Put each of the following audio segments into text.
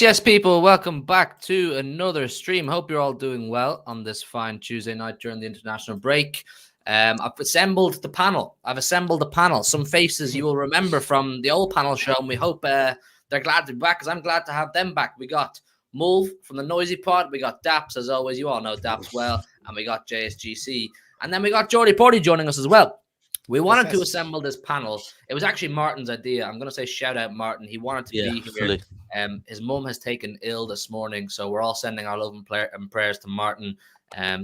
Yes, people. Welcome back to another stream. Hope you're all doing well on this fine Tuesday night during the international break. I've assembled the panel. Some faces you will remember from the old panel show, and we hope they're glad to be back, because I'm glad to have them back. We got Mulv from the Noisy Pod. We got Daps, as always. You all know Daps well. And we got JSGC. And then we got Jordy Porty joining us as well. We wanted to assemble this panel. It was actually Martin's idea. I'm going to say shout out Martin. He wanted to be here. Fully. His mum has taken ill this morning, so we're all sending our love and prayers to Martin.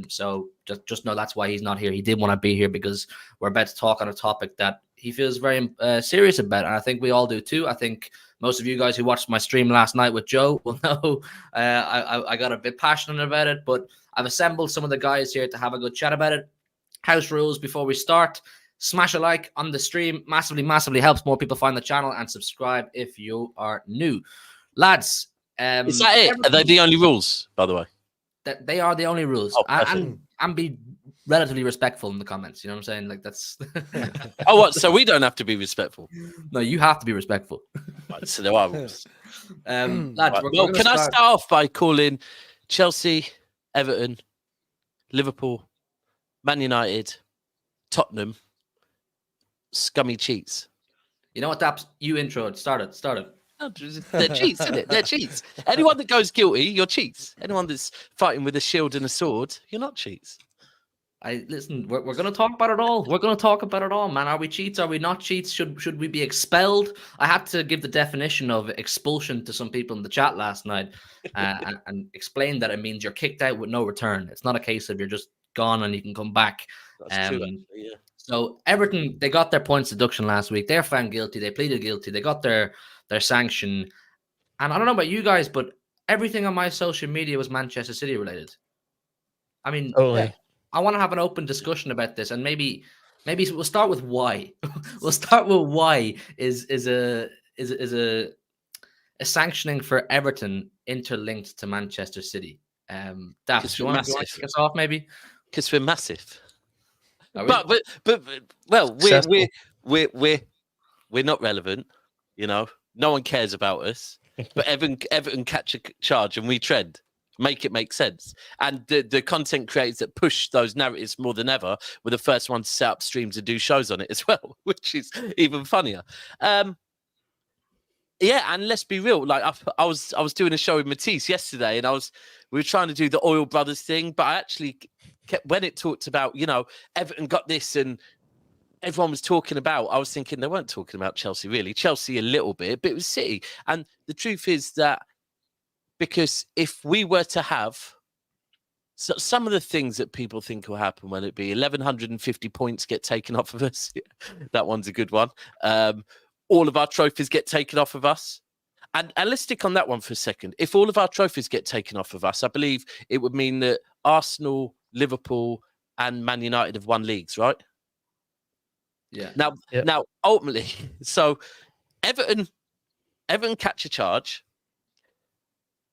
So just know that's why he's not here. He did want to be here because we're about to talk on a topic that he feels very serious about, and I think we all do too. I think most of you guys who watched my stream last night with Joe will know I got a bit passionate about it, but I've assembled some of the guys here to have a good chat about it. House rules before we start. Smash a like on the stream. Massively helps more people find the channel, and subscribe if you are new. Lads. Is that it? Are they the only rules, by the way? They are the only rules. Oh, and be relatively respectful in the comments. You know what I'm saying? Like, that's... Oh, what? So we don't have to be respectful? No, you have to be respectful. Right, so there are rules. Lads, right. Well, can I start off by calling Chelsea, Everton, Liverpool, Man United, Tottenham scummy cheats? You know what, Daps? You introed. Start it. No, they're cheats, isn't it? They're cheats. Anyone that goes guilty, you're cheats. Anyone that's fighting with a shield and a sword, you're not cheats. Listen, we're going to talk about it all. We're going to talk about it all, man. Are we cheats? Are we not cheats? Should we be expelled? I had to give the definition of expulsion to some people in the chat last night and explain that it means you're kicked out with no return. It's not a case of you're just gone and you can come back. That's true, yeah. So Everton, they got their points deduction last week. They're found guilty. They pleaded guilty. They got their sanction. And I don't know about you guys, but everything on my social media was Manchester City related. I mean, I want to have an open discussion about this, and maybe we'll start with why. We'll start with why is a sanctioning for Everton interlinked to Manchester City. Daps, you want to kick us off, maybe? Because we're massive. But well, we're not relevant, you know. No one cares about us. But Everton catch a charge and we trend. Make it make sense. And the content creators that push those narratives more than ever were the first ones to set up streams and do shows on it as well, which is even funnier. Yeah, and let's be real. Like I was doing a show with Matisse yesterday, and we were trying to do the Oil Brothers thing, but I actually kept, when it talked about, you know, Everton got this and everyone was talking about, I was thinking they weren't talking about Chelsea really. Chelsea a little bit, but it was City. And the truth is that because if we were to have some of the things that people think will happen, whether it be 1,150 points get taken off of us, that one's a good one. All of our trophies get taken off of us. And let's stick on that one for a second. If all of our trophies get taken off of us, I believe it would mean that Arsenal, Liverpool, and Man United have won leagues, right? Yeah. Now, ultimately, so Everton catch a charge.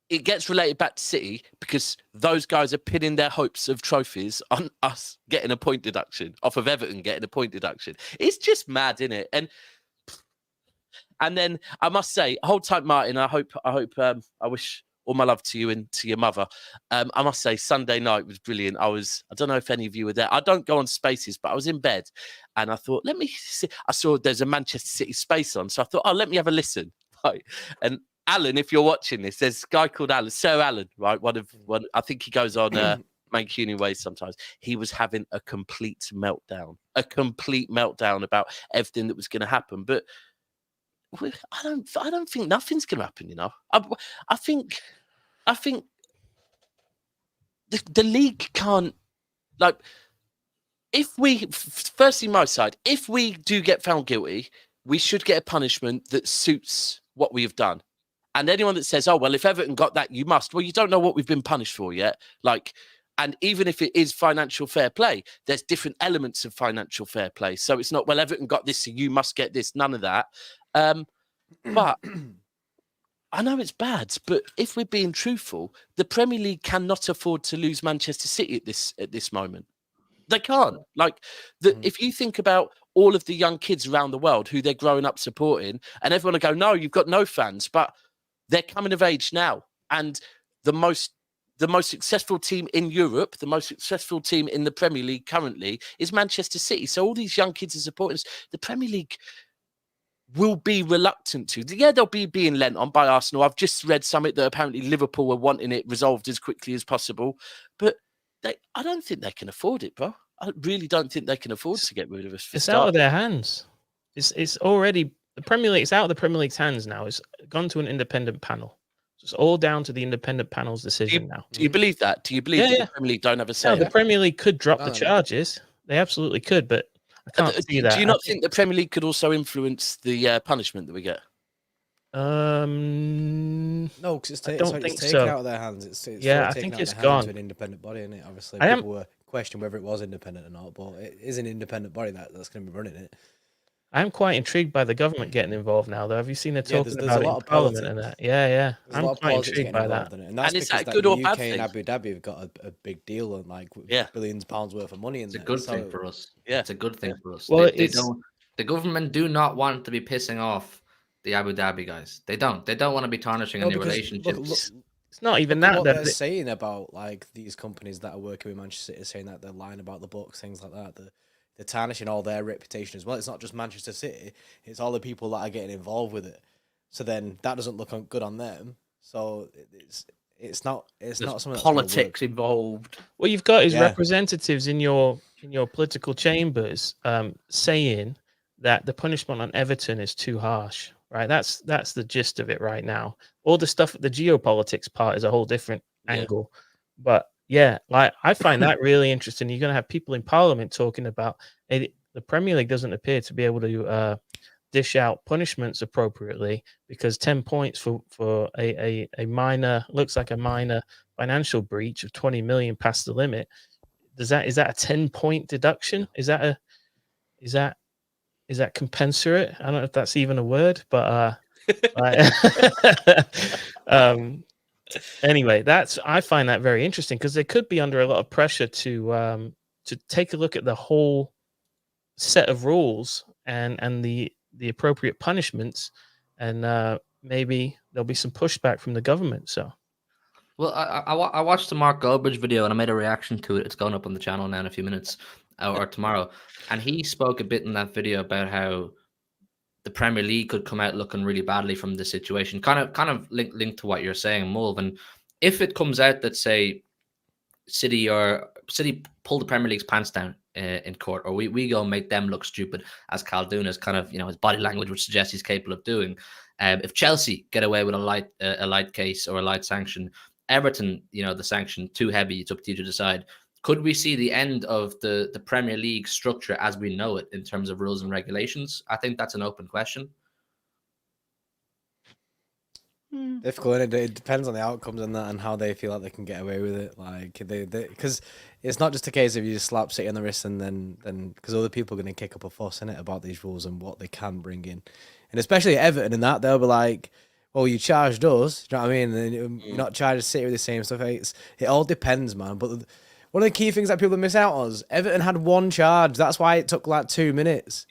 It gets related back to City because those guys are pinning their hopes of trophies on us getting a point deduction, off of Everton getting a point deduction. It's just mad, isn't it? And then I must say, hold tight, Martin. I wish all my love to you and to your mother. I must say, Sunday night was brilliant. I don't know if any of you were there. I don't go on Spaces, but I was in bed and I thought, let me see. I saw there's a Manchester City Space on. So I thought, let me have a listen. Right. And Alan, if you're watching this, there's a guy called Alan, Sir Alan, right? I think he goes on Mancunian Ways sometimes. He was having a complete meltdown about everything that was going to happen. But I don't think nothing's going to happen. You know, I think the league can't, like, if we, firstly, my side, if we do get found guilty, we should get a punishment that suits what we have done. And anyone that says, oh, well, if Everton got that, you must. Well, you don't know what we've been punished for yet. Like, and even if it is financial fair play, there's different elements of financial fair play. So it's not, well, Everton got this, so you must get this. None of that. But I know it's bad, but if we're being truthful, the Premier League cannot afford to lose Manchester City at this moment. They can't. Like, if you think about all of the young kids around the world who they're growing up supporting, and everyone will go, no, you've got no fans, but they're coming of age now. And the most successful team in Europe, the most successful team in the Premier League currently is Manchester City. So all these young kids are supporting us. The Premier League will be reluctant to. Yeah, they'll be being lent on by Arsenal. I've just read something that apparently Liverpool were wanting it resolved as quickly as possible. But I don't think they can afford it, bro. I really don't think they can afford to get rid of us. It's out of their hands. It's already, the Premier League, it's out of the Premier League's hands now. It's gone to an independent panel. It's all down to the independent panel's decision now. Do you believe that? Do you believe that the Premier League don't have a say? No, the Premier League could drop the charges. They absolutely could, but I can't see that. Do you not think the Premier League could also influence the punishment that we get? No, because it's taken out of their hands. It's I think it's gone to an independent body, isn't it? Obviously, people were questioning whether it was independent or not, but it is an independent body that's going to be running it. I'm quite intrigued by the government getting involved now, though. Have you seen they're talking about it in Parliament and that? Yeah. I'm quite intrigued by that. And that's because that good or bad UK thing? and Abu Dhabi have got a big deal and like billions of pounds worth of money in it's there. It's a good thing for us. Yeah, it's a good thing for us. Well, the government do not want to be pissing off the Abu Dhabi guys. They don't want to be tarnishing any relationships. It's not even that. What they're saying about like these companies that are working with Manchester City, saying that they're lying about the books, things like that. They're tarnishing all their reputation as well. It's not just Manchester City; it's all the people that are getting involved with it. So then that doesn't look good on them. So it's not something politics involved. What you've got is representatives in your political chambers saying that the punishment on Everton is too harsh. Right, that's the gist of it right now. All the stuff, the geopolitics part is a whole different angle, but like I find that really interesting. You're going to have people in Parliament talking about the Premier League doesn't appear to be able to dish out punishments appropriately because 10 points for a minor, looks like a minor financial breach of 20 million past the limit. Is that a 10-point deduction? Is that compensate? I don't know if that's even a word, but anyway, I find that very interesting because they could be under a lot of pressure to take a look at the whole set of rules and the appropriate punishments, and maybe there'll be some pushback from the government. So, well, I watched the Mark Goldbridge video and I made a reaction to it. It's going up on the channel now in a few minutes or tomorrow, and he spoke a bit in that video about how the Premier League could come out looking really badly from this situation, kind of linked to what you're saying, Mulv. And if it comes out that, say, City pull the Premier League's pants down in court, or we go and make them look stupid, as Khaldoon kind of, his body language would suggest he's capable of doing. If Chelsea get away with a light case or a light sanction, Everton, the sanction too heavy, it's up to you to decide. Could we see the end of the Premier League structure as we know it in terms of rules and regulations? I think that's an open question. Difficult. It depends on the outcomes and that, and how they feel like they can get away with it. Like because it's not just a case of you just slap City on the wrist and then because other people are going to kick up a fuss in it about these rules and what they can bring in, and especially Everton and that they'll be like, well, you charged us. Do you know what I mean? And you're not charged City with the same stuff. It all depends, man. But one of the key things that people miss out on is Everton had one charge. That's why it took like 2 minutes.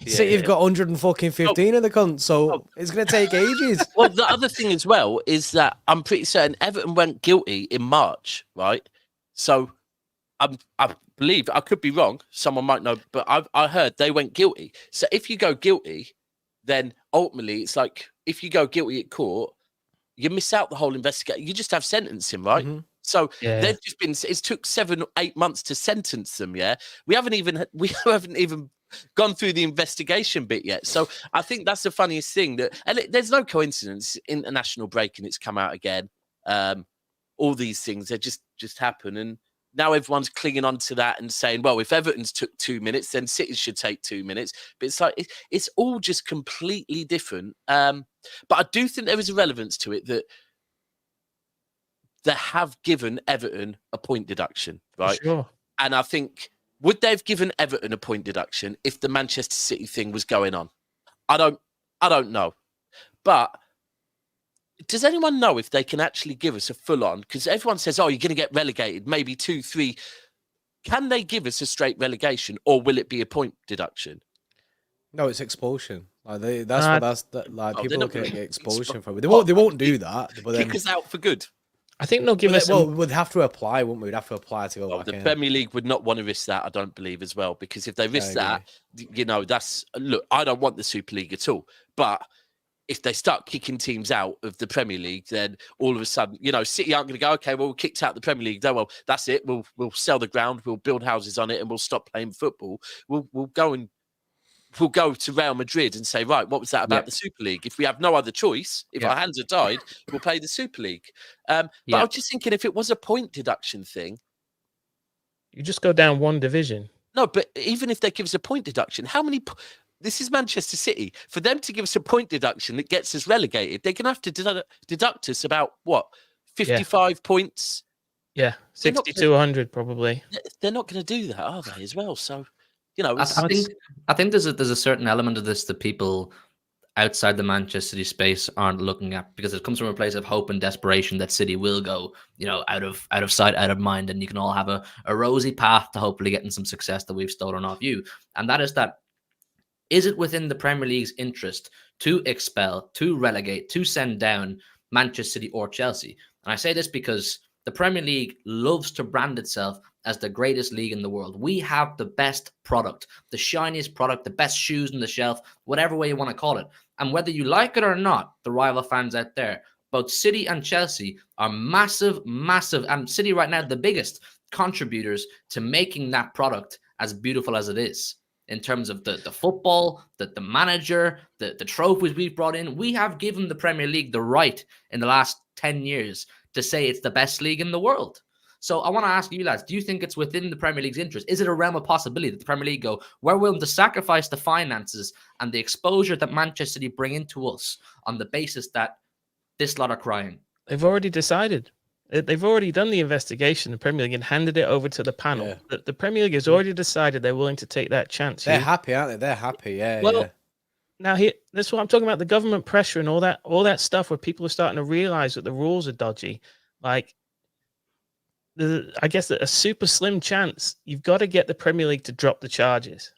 City have got 115 of the cunts, so it's going to take ages. Well, the other thing as well is that I'm pretty certain Everton went guilty in March, right? So I believe, I could be wrong, someone might know, but I heard they went guilty. So if you go guilty, then ultimately it's like, if you go guilty at court, you miss out the whole investigation. You just have sentencing, right? Mhm. So Yeah. they've just been. It took 7 or 8 months to sentence them. Yeah, we haven't even gone through the investigation bit yet. So I think that's the funniest thing. There's no coincidence. International break, and it's come out again. All these things they just happen, and now everyone's clinging on to that and saying, well, if Everton's took 2 minutes, then City should take 2 minutes. But it's like it's all just completely different. But I do think there is a relevance to it that they have given Everton a point deduction, right? Sure. And I think, would they have given Everton a point deduction if the Manchester City thing was going on? I don't know. But does anyone know if they can actually give us a full on? Because everyone says, oh, you're going to get relegated, maybe 2, 3. Can they give us a straight relegation, or will it be a point deduction? No, it's expulsion. Like they're people not can gonna get expulsion from it. What? They won't do that. But then, Kick us out for good. I think they'll give us. we'd have to apply, wouldn't we? We'd have to apply to go Well, back the in. Premier League would not want to risk that, I don't believe, as well, because if they risk I that, that's look. I don't want the Super League at all, but if they start kicking teams out of the Premier League, then all of a sudden, City aren't going to go, okay, well, we're kicked out of the Premier League. No, well, that's it. We'll sell the ground, we'll build houses on it, and we'll stop playing football. We'll go to Real Madrid and say, right, what was that about the Super League? If we have no other choice, if our hands are tied, we'll play the Super League. But I was just thinking, if it was a point deduction thing, You just go down one division. no, but even if they give us a point deduction, how many? This is Manchester City. For them to give us a point deduction that gets us relegated, they're going to have to deduct us about what, 55 points? Yeah, 60 to 100 probably. They're not going to do that, are they? As well, so I think there's a certain element of this that people outside the Manchester City space aren't looking at, because it comes from a place of hope and desperation that City will go, out of sight, out of mind, and you can all have a rosy path to hopefully getting some success that we've stolen off you. And that is it within the Premier League's interest to expel, to relegate, to send down Manchester City or Chelsea? And I say this because the Premier League loves to brand itself as the greatest league in the world. We have the best product, the shiniest product, the best shoes on the shelf, whatever way you want to call it. And whether you like it or not, the rival fans out there, both City and Chelsea are massive, and City right now, the biggest contributors to making that product as beautiful as it is. In terms of the football, the manager, the trophies we've brought in, we have given the Premier League the right in the last 10 years to say it's the best league in the world. So I want to ask you lads, do you think it's within the Premier League's interest? Is it a realm of possibility that the Premier League go, we're willing to sacrifice the finances and the exposure that Manchester City bring into us on the basis that this lot are crying? They've already decided. They've already done the investigation, the Premier League, and handed it over to the panel. Yeah. The Premier League has already decided they're willing to take that chance. They're happy, aren't they? They're happy, yeah. Well, now here, that's what I'm talking about, the government pressure and all that stuff where people are starting to realize that the rules are dodgy. Like, I guess a super slim chance you've got to get the Premier League to drop the charges.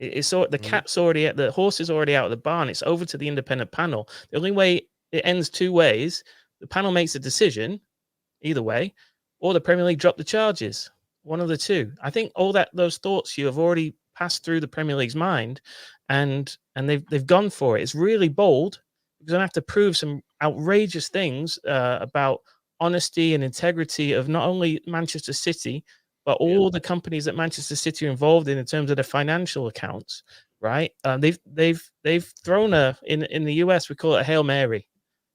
The cat's already the horse is already out of the barn. It's over to the independent panel. The only way it ends two ways: the panel makes a decision, either way, or the Premier League drop the charges. One of the two. I think those thoughts you have already passed through the Premier League's mind, and they've gone for it. It's really bold. You're going to have to prove some outrageous things about honesty and integrity of not only Manchester City, but all the companies that Manchester City are involved in terms of their financial accounts, right? They've thrown in the US, we call it a Hail Mary.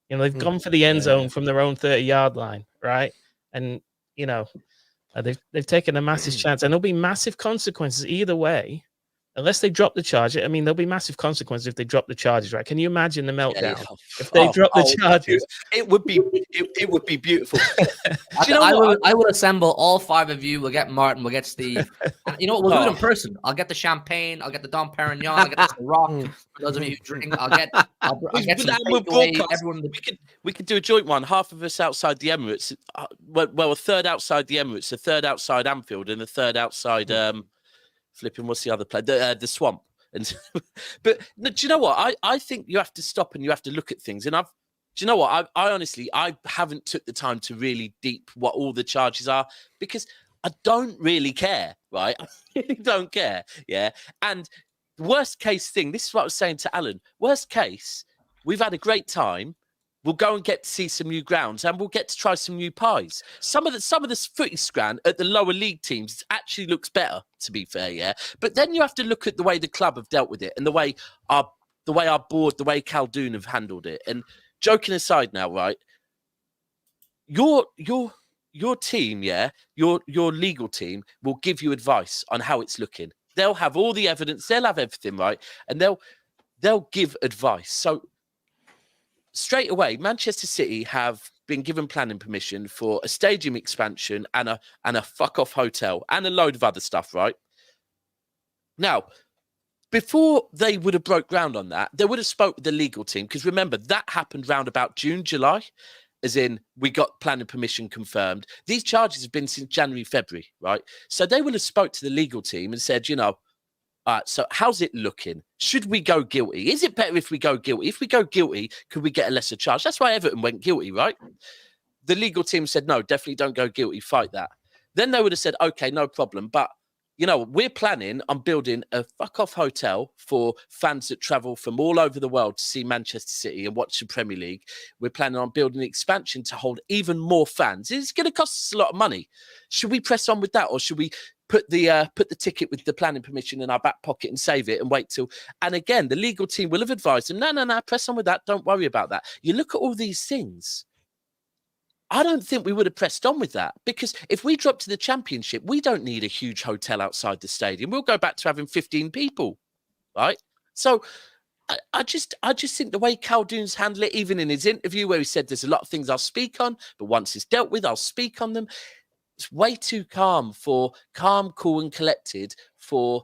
They've gone for the end zone from their own 30-yard line, right? And they've taken a massive chance, and there'll be massive consequences either way. Unless they drop the charge, I mean, there'll be massive consequences if they drop the charges, right? Can you imagine the meltdown if they drop the charges? It would be beautiful. I will assemble all 5 of you. We'll get Martin. We'll get Steve. You know what? We'll do it in person. I'll get the champagne. I'll get the Dom Perignon. I'll get the Ciroc. For those of you who drink, I'll get some takeaway. Everyone. We could do a joint one. Half of us outside the Emirates. Well, a third outside the Emirates, a third outside Anfield, and a third outside. Flipping, what's the other play? The Swamp. And but do you know what? I think you have to stop and you have to look at things. And do you know what? I honestly haven't took the time to really deep what all the charges are, because I don't really care, right? I really don't care. Yeah. And worst case thing, this is what I was saying to Alan. Worst case, we've had a great time. We'll go and get to see some new grounds, and we'll get to try some new pies. Some of the footy scran at the lower league teams actually looks better, to be fair, yeah. But then you have to look at the way the club have dealt with it, and the way our board, the way Khaldoon have handled it. And joking aside, now, right? Your team, yeah, your legal team will give you advice on how it's looking. They'll have all the evidence, they'll have everything, right, and they'll give advice. So straight away, Manchester City have been given planning permission for a stadium expansion and a fuck off hotel and a load of other stuff, right? Now, before they would have broke ground on that, they would have spoke with the legal team, because remember, that happened round about June, July, as in we got planning permission confirmed. These charges have been since January, February, right? So they would have spoke to the legal team and said, so how's it looking? Should we go guilty? Is it better if we go guilty? If we go guilty, could we get a lesser charge? That's why Everton went guilty, right? The legal team said, no, definitely don't go guilty. Fight that. Then they would have said, okay, no problem. But, we're planning on building a fuck-off hotel for fans that travel from all over the world to see Manchester City and watch the Premier League. We're planning on building an expansion to hold even more fans. It's going to cost us a lot of money. Should we press on with that, or should we put the ticket with the planning permission in our back pocket and save it and wait till? And again, the legal team will have advised them, no, press on with that. Don't worry about that. You look at all these things. I don't think we would have pressed on with that, because if we drop to the Championship, we don't need a huge hotel outside the stadium. We'll go back to having 15 people, right? So I just think the way Khaldoon's handled it, even in his interview where he said there's a lot of things I'll speak on, but once it's dealt with, I'll speak on them. It's way too calm, cool and collected for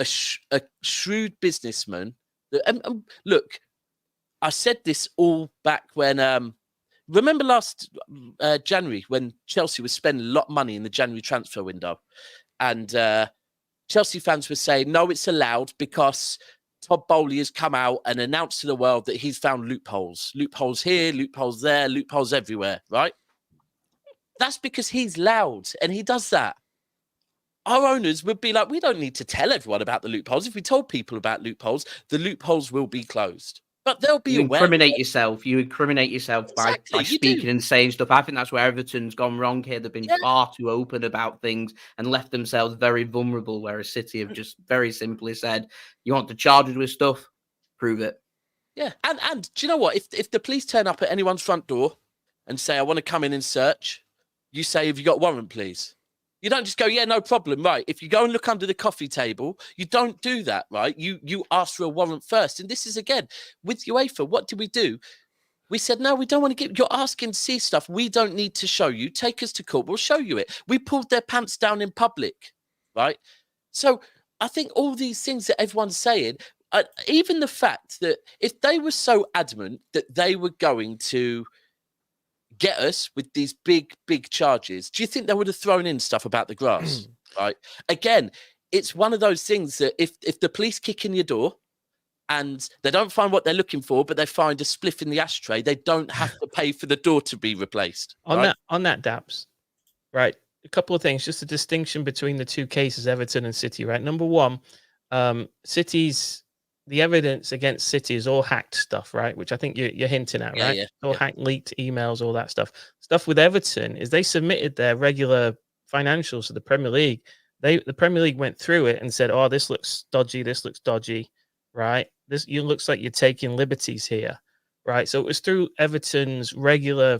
a shrewd businessman. Look, I said this all back when... remember last January when Chelsea was spending a lot of money in the January transfer window, and Chelsea fans were saying, no, it's allowed because Todd Bowley has come out and announced to the world that he's found loopholes. Loopholes here, loopholes there, loopholes everywhere, right? That's because he's loud and he does that. Our owners would be like, we don't need to tell everyone about the loopholes. If we told people about loopholes, the loopholes will be closed. But they'll be aware. You incriminate yourself by speaking and saying stuff. I think that's where Everton's gone wrong here. They've been far too open about things and left themselves very vulnerable, whereas City have just very simply said, you want to charge us with stuff? Prove it. Yeah. And do you know what? If the police turn up at anyone's front door and say, I want to come in and search, you say, have you got a warrant, please? You don't just go, yeah, no problem, right? If you go and look under the coffee table, you don't do that, right? You ask for a warrant first. And this is, again, with UEFA, what did we do? We said, no, we don't want to you're asking to see stuff we don't need to show you. Take us to court, we'll show you it. We pulled their pants down in public, right? So I think all these things that everyone's saying, even the fact that if they were so adamant that they were going to get us with these big charges, do you think they would have thrown in stuff about the grass? Right? Again, it's one of those things that if the police kick in your door and they don't find what they're looking for, but they find a spliff in the ashtray, they don't have to pay for the door to be replaced. On that, Daps, right? A couple of things, just a distinction between the two cases, Everton and City, right? Number one, the evidence against City is all hacked stuff, right? Which I think you're hinting at, right? All hacked, leaked emails, all that stuff. Stuff with Everton is they submitted their regular financials to the Premier League. The Premier League went through it and said, "Oh, this looks dodgy, right? This looks like you're taking liberties here, right?" So it was through Everton's regular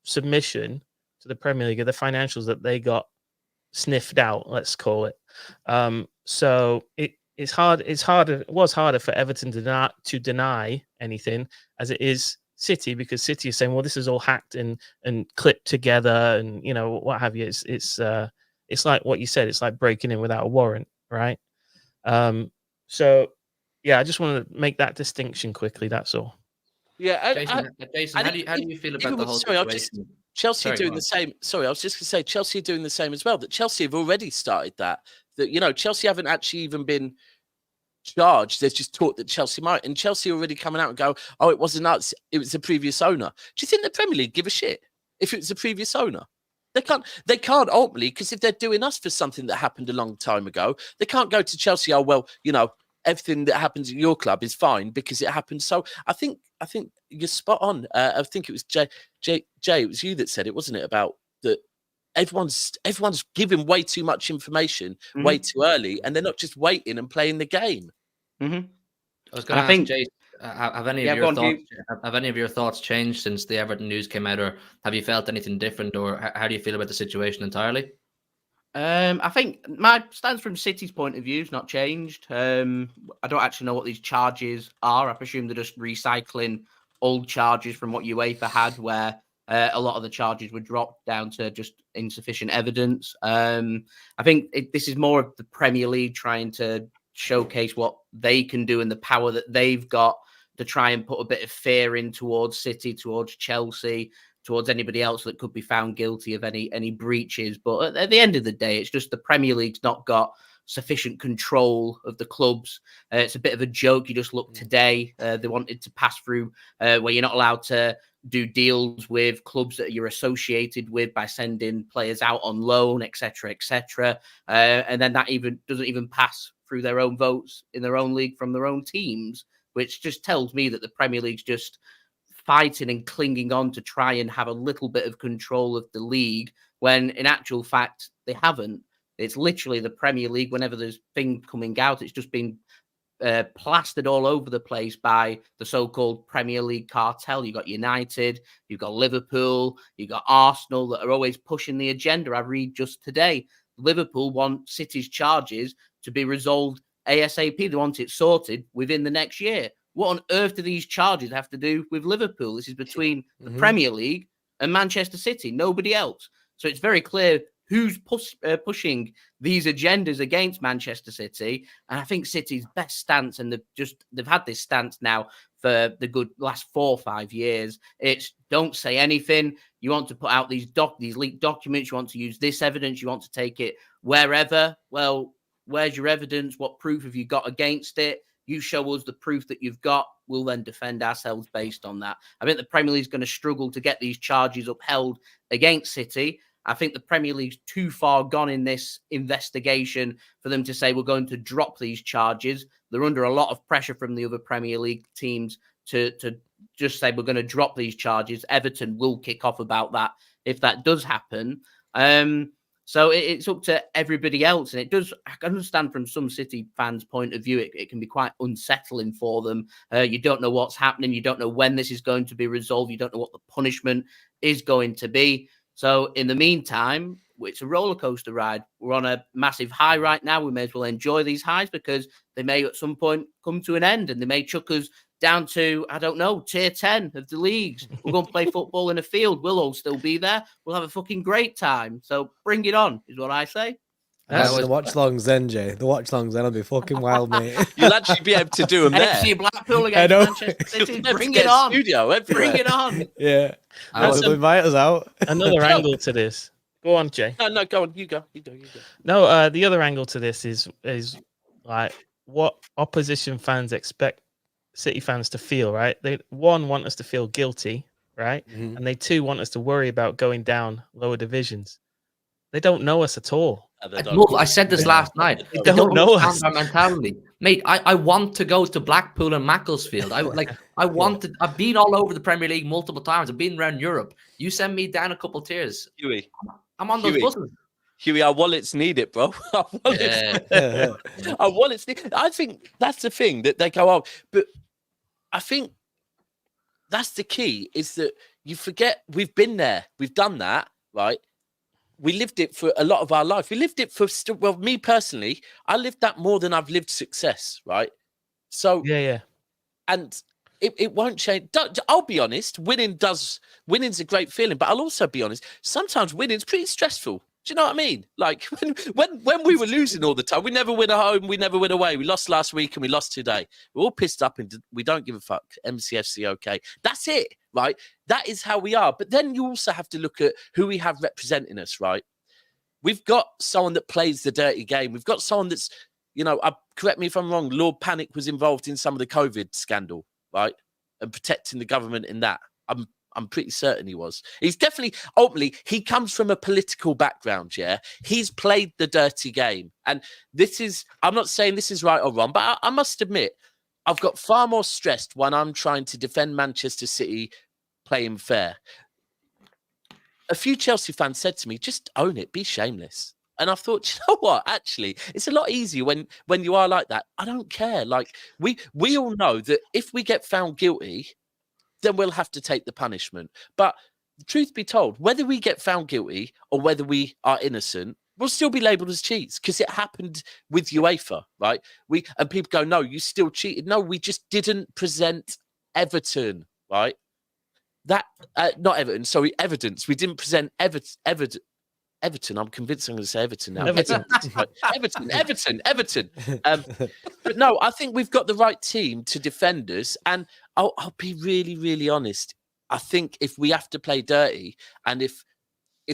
submission to the Premier League of the financials that they got sniffed out, let's call it. So it was harder for Everton to deny anything as it is City, because City is saying, well, this is all hacked and clipped together and what have you. It's like what you said, it's like breaking in without a warrant, right? So yeah, I just want to make that distinction quickly, that's all. Yeah, Jason, how do you feel about the whole situation? Chelsea doing the same. Sorry, I was just going to say Chelsea are doing the same as well. That Chelsea have already started that. That Chelsea haven't actually even been charged. They're just taught that Chelsea might, and Chelsea already coming out and go, "Oh, it wasn't us. It was the previous owner." Do you think the Premier League give a shit if it's the previous owner? They can't ultimately, because if they're doing us for something that happened a long time ago, they can't go to Chelsea. Oh well, everything that happens at your club is fine because it happens. So I think you're spot on. I think it was Jay, it was you that said it, wasn't it? About that everyone's giving way too much information way too early, and they're not just waiting and playing the game. Mm-hmm. I was going to ask Jay, have any of your thoughts changed since the Everton news came out, or have you felt anything different, or how do you feel about the situation entirely? I think my stance from City's point of view has not changed. I don't actually know what these charges are. I presume they're just recycling old charges from what UEFA had, where a lot of the charges were dropped down to just insufficient evidence. I think this is more of the Premier League trying to showcase what they can do and the power that they've got to try and put a bit of fear in towards City, towards Chelsea, towards anybody else that could be found guilty of any breaches. But at the end of the day, it's just the Premier League's not got sufficient control of the clubs. It's a bit of a joke. You just look today, they wanted to pass through where you're not allowed to do deals with clubs that you're associated with by sending players out on loan, etc., etc. And then that doesn't even pass through their own votes in their own league from their own teams, which just tells me that the Premier League's just fighting and clinging on to try and have a little bit of control of the league, when in actual fact they haven't. It's literally the Premier League, whenever there's things coming out, it's just been plastered all over the place by the so-called Premier League cartel. You've got United, you've got Liverpool, you've got Arsenal that are always pushing the agenda. I read just today, Liverpool want City's charges to be resolved ASAP. They want it sorted within the next year. What on earth do these charges have to do with Liverpool? This is between the Premier League and Manchester City, nobody else. So it's very clear who's pushing these agendas against Manchester City. And I think City's best stance, and they've had this stance now for the good last 4 or 5 years. It's don't say anything. You want to put out these leaked documents. You want to use this evidence. You want to take it wherever. Well, where's your evidence? What proof have you got against it? You show us the proof that you've got. We'll then defend ourselves based on that. I think the Premier League is going to struggle to get these charges upheld against City. I think the Premier League's too far gone in this investigation for them to say we're going to drop these charges. They're under a lot of pressure from the other Premier League teams to just say we're going to drop these charges. Everton will kick off about that if that does happen. So it's up to everybody else. And I can understand from some City fans' point of view, it can be quite unsettling for them. You don't know what's happening. You don't know when this is going to be resolved. You don't know what the punishment is going to be. So in the meantime, it's a roller coaster ride. We're on a massive high right now. We may as well enjoy these highs because they may at some point come to an end and they may chuck us down to, I don't know, tier 10 of the leagues. We're going to play football in a field. We'll all still be there. We'll have a fucking great time. So bring it on, is what I say. That's the watch-longs then, Jay. The watch-longs then will be fucking wild, mate. You'll actually be able to do them there. FC Blackpool against Manchester City. Bring it on. Bring it on. Yeah. They'll invite us out. Another angle to this. Go on, Jay. No, go on. You go. No, the other angle to this is like what opposition fans expect City fans to feel, right? They want us to feel guilty, right? Mm-hmm. And they want us to worry about going down lower divisions. They don't know us at all. I said this last night. They don't know us. Our mentality, mate. I want to go to Blackpool and Macclesfield. I've been all over the Premier League multiple times. I've been around Europe. You send me down a couple tiers, Huey. I'm on those buses. Huey, our wallets need it, bro. Our wallets need it. I think that's the thing that they go up. But I think that's the key, is that you forget we've been there. We've done that, right? We lived it for a lot of our life. We lived it for, me personally, I lived that more than I've lived success, right? So, yeah. And it won't change. I'll be honest, winning's a great feeling, but I'll also be honest, sometimes winning's pretty stressful. Do you know what I mean? Like when we were losing all the time, we never win at home, we never win away. We lost last week and we lost today. We're all pissed up and we don't give a fuck. MCFC, okay. That's it, right? That is how we are. But then you also have to look at who we have representing us, right? We've got someone that plays the dirty game. We've got someone that's, correct me if I'm wrong, Lord Panic was involved in some of the COVID scandal, right? And protecting the government in that. I'm I'm pretty certain he was. He's definitely, ultimately, he comes from a political background, yeah? He's played the dirty game. And I'm not saying this is right or wrong, but I must admit, I've got far more stressed when I'm trying to defend Manchester City playing fair. A few Chelsea fans said to me, just own it, be shameless. And I thought, you know what? Actually, it's a lot easier when you are like that. I don't care. Like we all know that if we get found guilty, then we'll have to take the punishment. But truth be told, whether we get found guilty or whether we are innocent, we'll still be labelled as cheats because it happened with UEFA, right? And people go, no, you still cheated. No, we just didn't present Everton, right? That not Everton, sorry, evidence. We didn't present Everton. I'm convinced I'm going to say Everton now. Everton. Everton. But no, I think we've got the right team to defend us. And I'll be really, really honest. I think if we have to play dirty, and if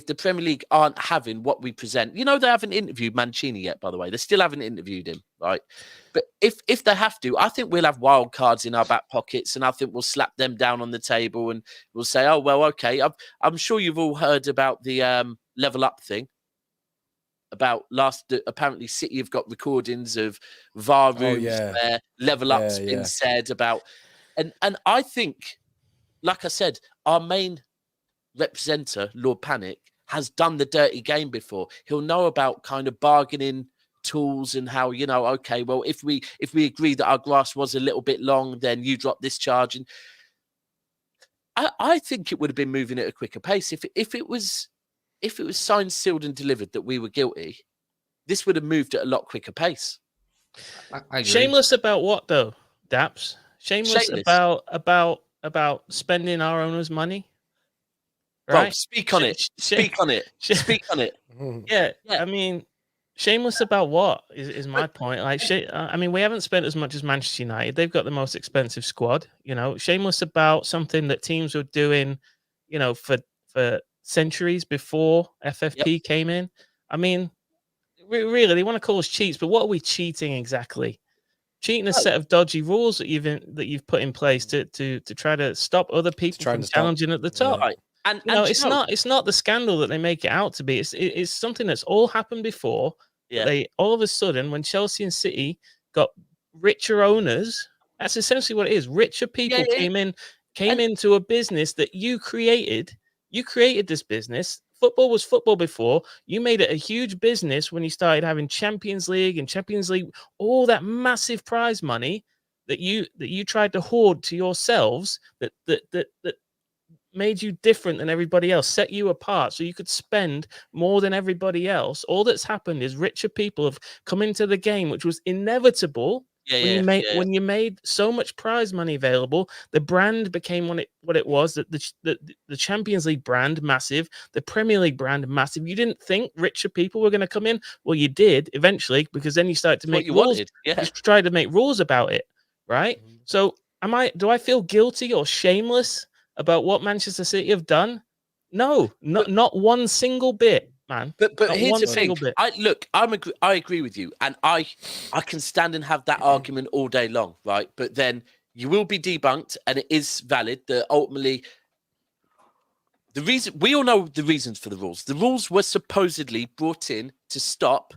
the Premier League aren't having what we present, they haven't interviewed Mancini yet, by the way. They still haven't interviewed him, right? But if they have to, I think we'll have wild cards in our back pockets, and I think we'll slap them down on the table, and we'll say, oh, well, okay. I'm sure you've all heard about the level up thing. About apparently City have got recordings of VAR rooms where level up's been said about. And I think, like I said, our main representative, Lord Panic, has done the dirty game before. He'll know about kind of bargaining tools and how, okay, well, if we agree that our grass was a little bit long, then you drop this charge. And I think it would have been moving at a quicker pace if it was signed, sealed, and delivered that we were guilty. This would have moved at a lot quicker pace. I agree. Shameless about what though, Daps? Shameless. about spending our owners' money. Bro, Right? speak on it. Speak on it. Speak on it. Yeah, I mean, shameless about what is my point. Like, I mean, we haven't spent as much as Manchester United. They've got the most expensive squad. Shameless about something that teams were doing, for centuries before FFP came in. I mean, really, they want to call us cheats, but what are we cheating exactly? Cheating a set of dodgy rules that you've put in place to try to stop other people from challenging at the top. Right. And it's not the scandal that they make it out to be. It's something that's all happened before. Yeah. They all of a sudden, when Chelsea and City got richer owners, that's essentially what it is. Richer people came into a business that you created. You created this business. Football was football before. You made it a huge business when you started having Champions League, all that massive prize money that you tried to hoard to yourselves. That made you different than everybody else, set you apart so you could spend more than everybody else. All that's happened is richer people have come into the game, which was inevitable. When you made so much prize money available, the brand became what it was. The Champions League brand, massive. The Premier League brand, massive. You didn't think richer people were going to come in. Well, you did eventually, because then you started to make rules. You tried to make rules about it, right? Mm-hmm. So do I feel guilty or shameless about what Manchester City have done? No, not one single bit, man. But here's the thing. I agree with you, and I can stand and have that argument all day long, right? But then you will be debunked, and it is valid that ultimately we all know the reasons for the rules. The rules were supposedly brought in to stop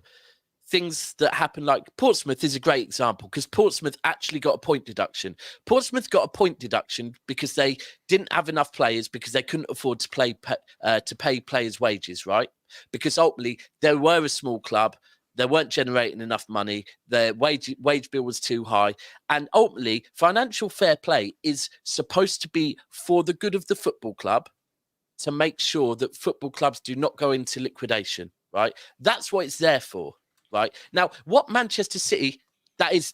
things that happen. Like Portsmouth is a great example, because Portsmouth actually got a point deduction. Portsmouth got a point deduction because they didn't have enough players, because they couldn't afford to pay players' wages, right? Because ultimately they were a small club, they weren't generating enough money, their wage bill was too high, and ultimately financial fair play is supposed to be for the good of the football club, to make sure that football clubs do not go into liquidation, right? That's what it's there for. Right now, what Manchester City, that is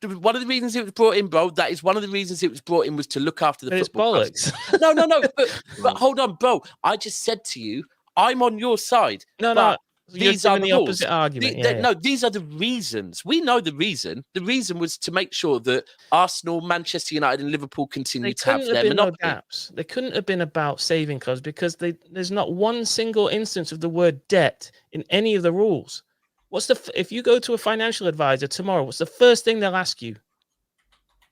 one of the reasons it was brought in, bro. That is one of the reasons it was brought in, was to look after the football clubs. No. But hold on, bro. I just said to you, I'm on your side. No. These are the opposite argument. These are the reasons. We know the reason. The reason was to make sure that Arsenal, Manchester United, and Liverpool continue to have their monopoly. No gaps. They couldn't have been about saving clubs, because there's not one single instance of the word debt in any of the rules. If you go to a financial advisor tomorrow, what's the first thing they'll ask you?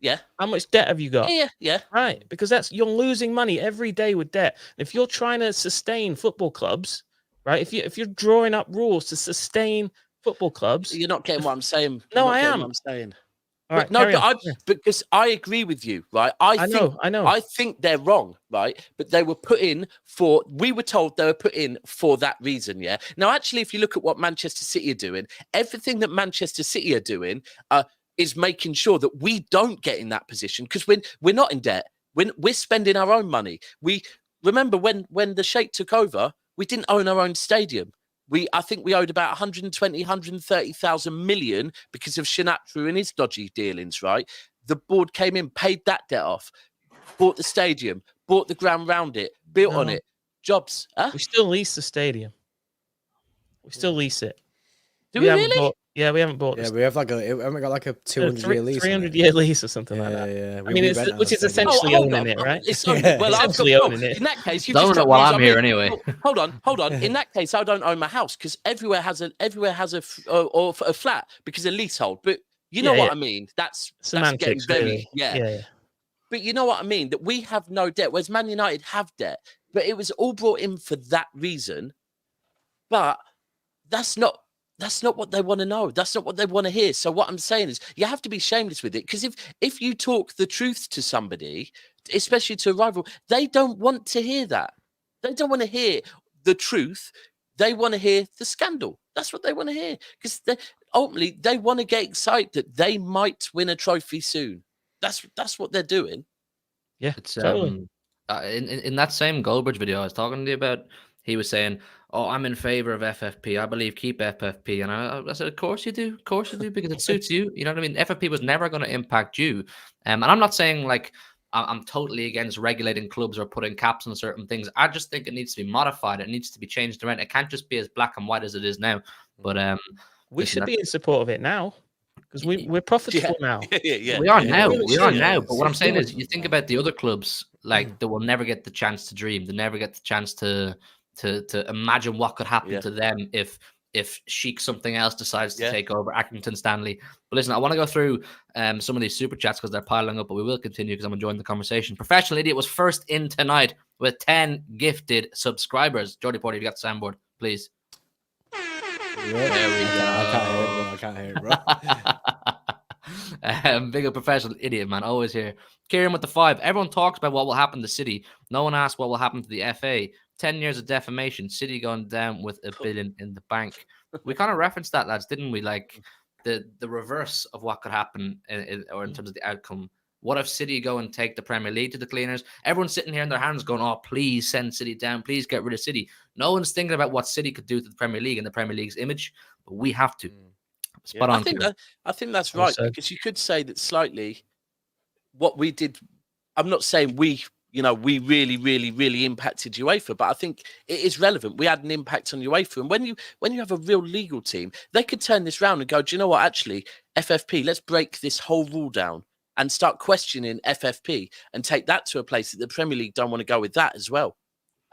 Yeah. How much debt have you got? Yeah. Right, because you're losing money every day with debt. If you're trying to sustain football clubs, right? If you're drawing up rules to sustain football clubs, You're not getting what I'm saying. No, You're not I getting am. what I'm saying. All right, No, carry but on. Yeah. because I agree with you, right? I know. I think they're wrong, right? But they were put in for. We were told they were put in for that reason. Yeah. Now, actually, if you look at what Manchester City are doing, everything that Manchester City are doing is making sure that we don't get in that position because we're not in debt. We're spending our own money. We remember when the Sheikh took over, we didn't own our own stadium. I think we owed about 120, 130,000 million because of Sinatra and his dodgy dealings, right? The board came in, paid that debt off, bought the stadium, bought the ground round it, built on it. Jobs. Huh? We still lease the stadium. We still lease it. Do we really? We haven't bought. Yeah, we have we haven't got like a 200-year lease. 300-year lease or something like that. Yeah. I mean, which is essentially owning it, right? It's well, essentially owning it. In that case, you Don't just own it while I'm here anyway. Hold on. In that case, I don't own my house because everywhere has a flat because of leasehold. But you know what I mean. That's semantics, getting very really. yeah. But you know what I mean. That we have no debt, whereas Man United have debt. But it was all brought in for that reason. But that's not what they want to know. That's not what they want to hear. So what I'm saying is you have to be shameless with it because if you talk the truth to somebody, especially to a rival, they don't want to hear that. They don't want to hear the truth. They want to hear the scandal. That's what they want to hear because ultimately they want to get excited that they might win a trophy soon. That's what they're doing. Yeah, It's totally. in that same Goldbridge video I was talking to you about, he was saying, "Oh, I'm in favor of FFP. I believe keep FFP." And I said, "Of course you do, because it suits you. You know what I mean? FFP was never going to impact you." And I'm not saying like I'm totally against regulating clubs or putting caps on certain things. I just think it needs to be modified. It needs to be changed around. It can't just be as black and white as it is now. But we should be in support of it now because we're profitable now. Yeah. We are now. really We are should. now. But what I'm It's saying good. is, you think about the other clubs, like they will never get the chance to dream. They never get the chance to imagine what could happen to them if Sheik something else decides to take over Accrington Stanley. But listen, I want to go through some of these super chats because they're piling up, but we will continue because I'm enjoying the conversation. Professional Idiot was first in tonight with 10 gifted subscribers. Jordy Porter, you got the soundboard, please. There we go. I can't hear it, bro. Big up Professional Idiot, man. Always here. Kieran with the 5. Everyone talks about what will happen to City. No one asks what will happen to the FA. 10 years of defamation. City going down with $1 billion in the bank. We kind of referenced that, lads, didn't we? Like the reverse of what could happen in terms of the outcome. What if City go and take the Premier League to the cleaners? Everyone's sitting here in their hands going, "Oh, please send City down. Please get rid of City." No one's thinking about what City could do to the Premier League and the Premier League's image. But we have to. Spot on. I think that's right because you could say that slightly what we did. I'm not saying we really, really, really impacted UEFA, but I think it is relevant. We had an impact on UEFA, and when you have a real legal team, they could turn this round and go, "Do you know what? Actually, FFP, let's break this whole rule down and start questioning FFP and take that to a place that the Premier League don't want to go with that as well."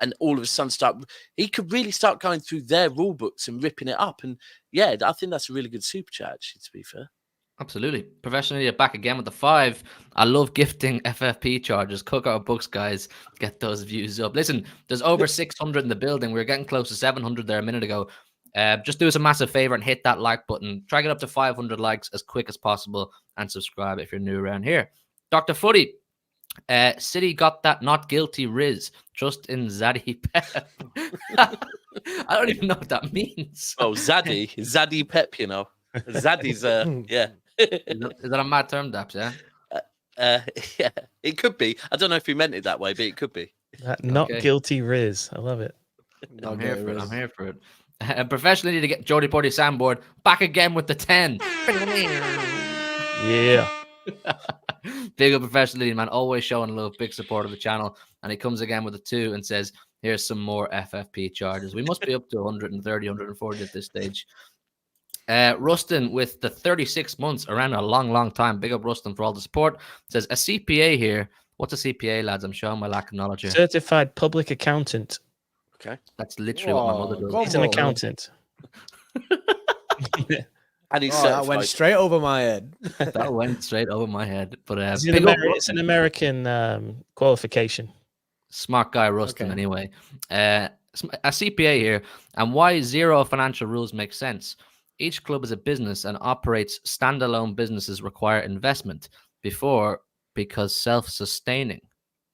And all of a sudden he could really start going through their rule books and ripping it up. And yeah, I think that's a really good super chat, actually, to be fair. Absolutely. Professional Idiot back again with the 5. I love gifting FFP charges. Cook our books, guys. Get those views up. Listen, there's over 600 in the building. We were getting close to 700 there a minute ago. Just do us a massive favor and hit that like button. Try to get up to 500 likes as quick as possible and subscribe if you're new around here. Dr. Footy. City got that not guilty Riz. Trust in Zaddy Pep. I don't even know what that means. Oh, Zaddy Pep, you know. Zaddy's yeah. Is that a mad term, Daps? Yeah. Yeah, it could be. I don't know if he meant it that way, but it could be. That not guilty Riz. I love it. I'm here for it. Professionally to get Jody Porty soundboard back again with the 10. Yeah. Big up Professionally, man. Always showing love. Big support of the channel. And he comes again with a 2 and says, "Here's some more FFP charges." We must be up to 130, 140 at this stage. Rustin with the 36 months, around a long time. Big up Rustin for all the support. Says a CPA here. What's a CPA, lads? I'm showing my lack of knowledge here. Certified public accountant. Okay. That's literally what my mother does. He's an accountant. And he's that went certified. straight over my head. That went straight over my head. But It's big up it's an American qualification. smart guy Rustin Okay. anyway. A CPA here, and why zero financial rules make sense. Each club is a business and operates standalone businesses require investment because self-sustaining.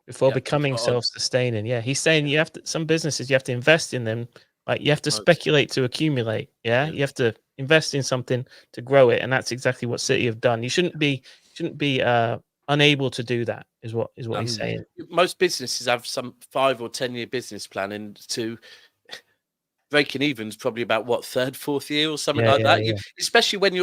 Before Yeah, becoming spot on. self-sustaining. Yeah, he's saying you have to. Some businesses you have to invest in them. Like you have to Right. speculate to accumulate. Yeah, you have to invest in something to grow it, and that's exactly what City have done. You shouldn't be unable to do that. Is what he's saying. Most businesses have some 5 or 10 year business plan, and to breaking even is probably about what, 3rd, 4th year or something like that. Especially when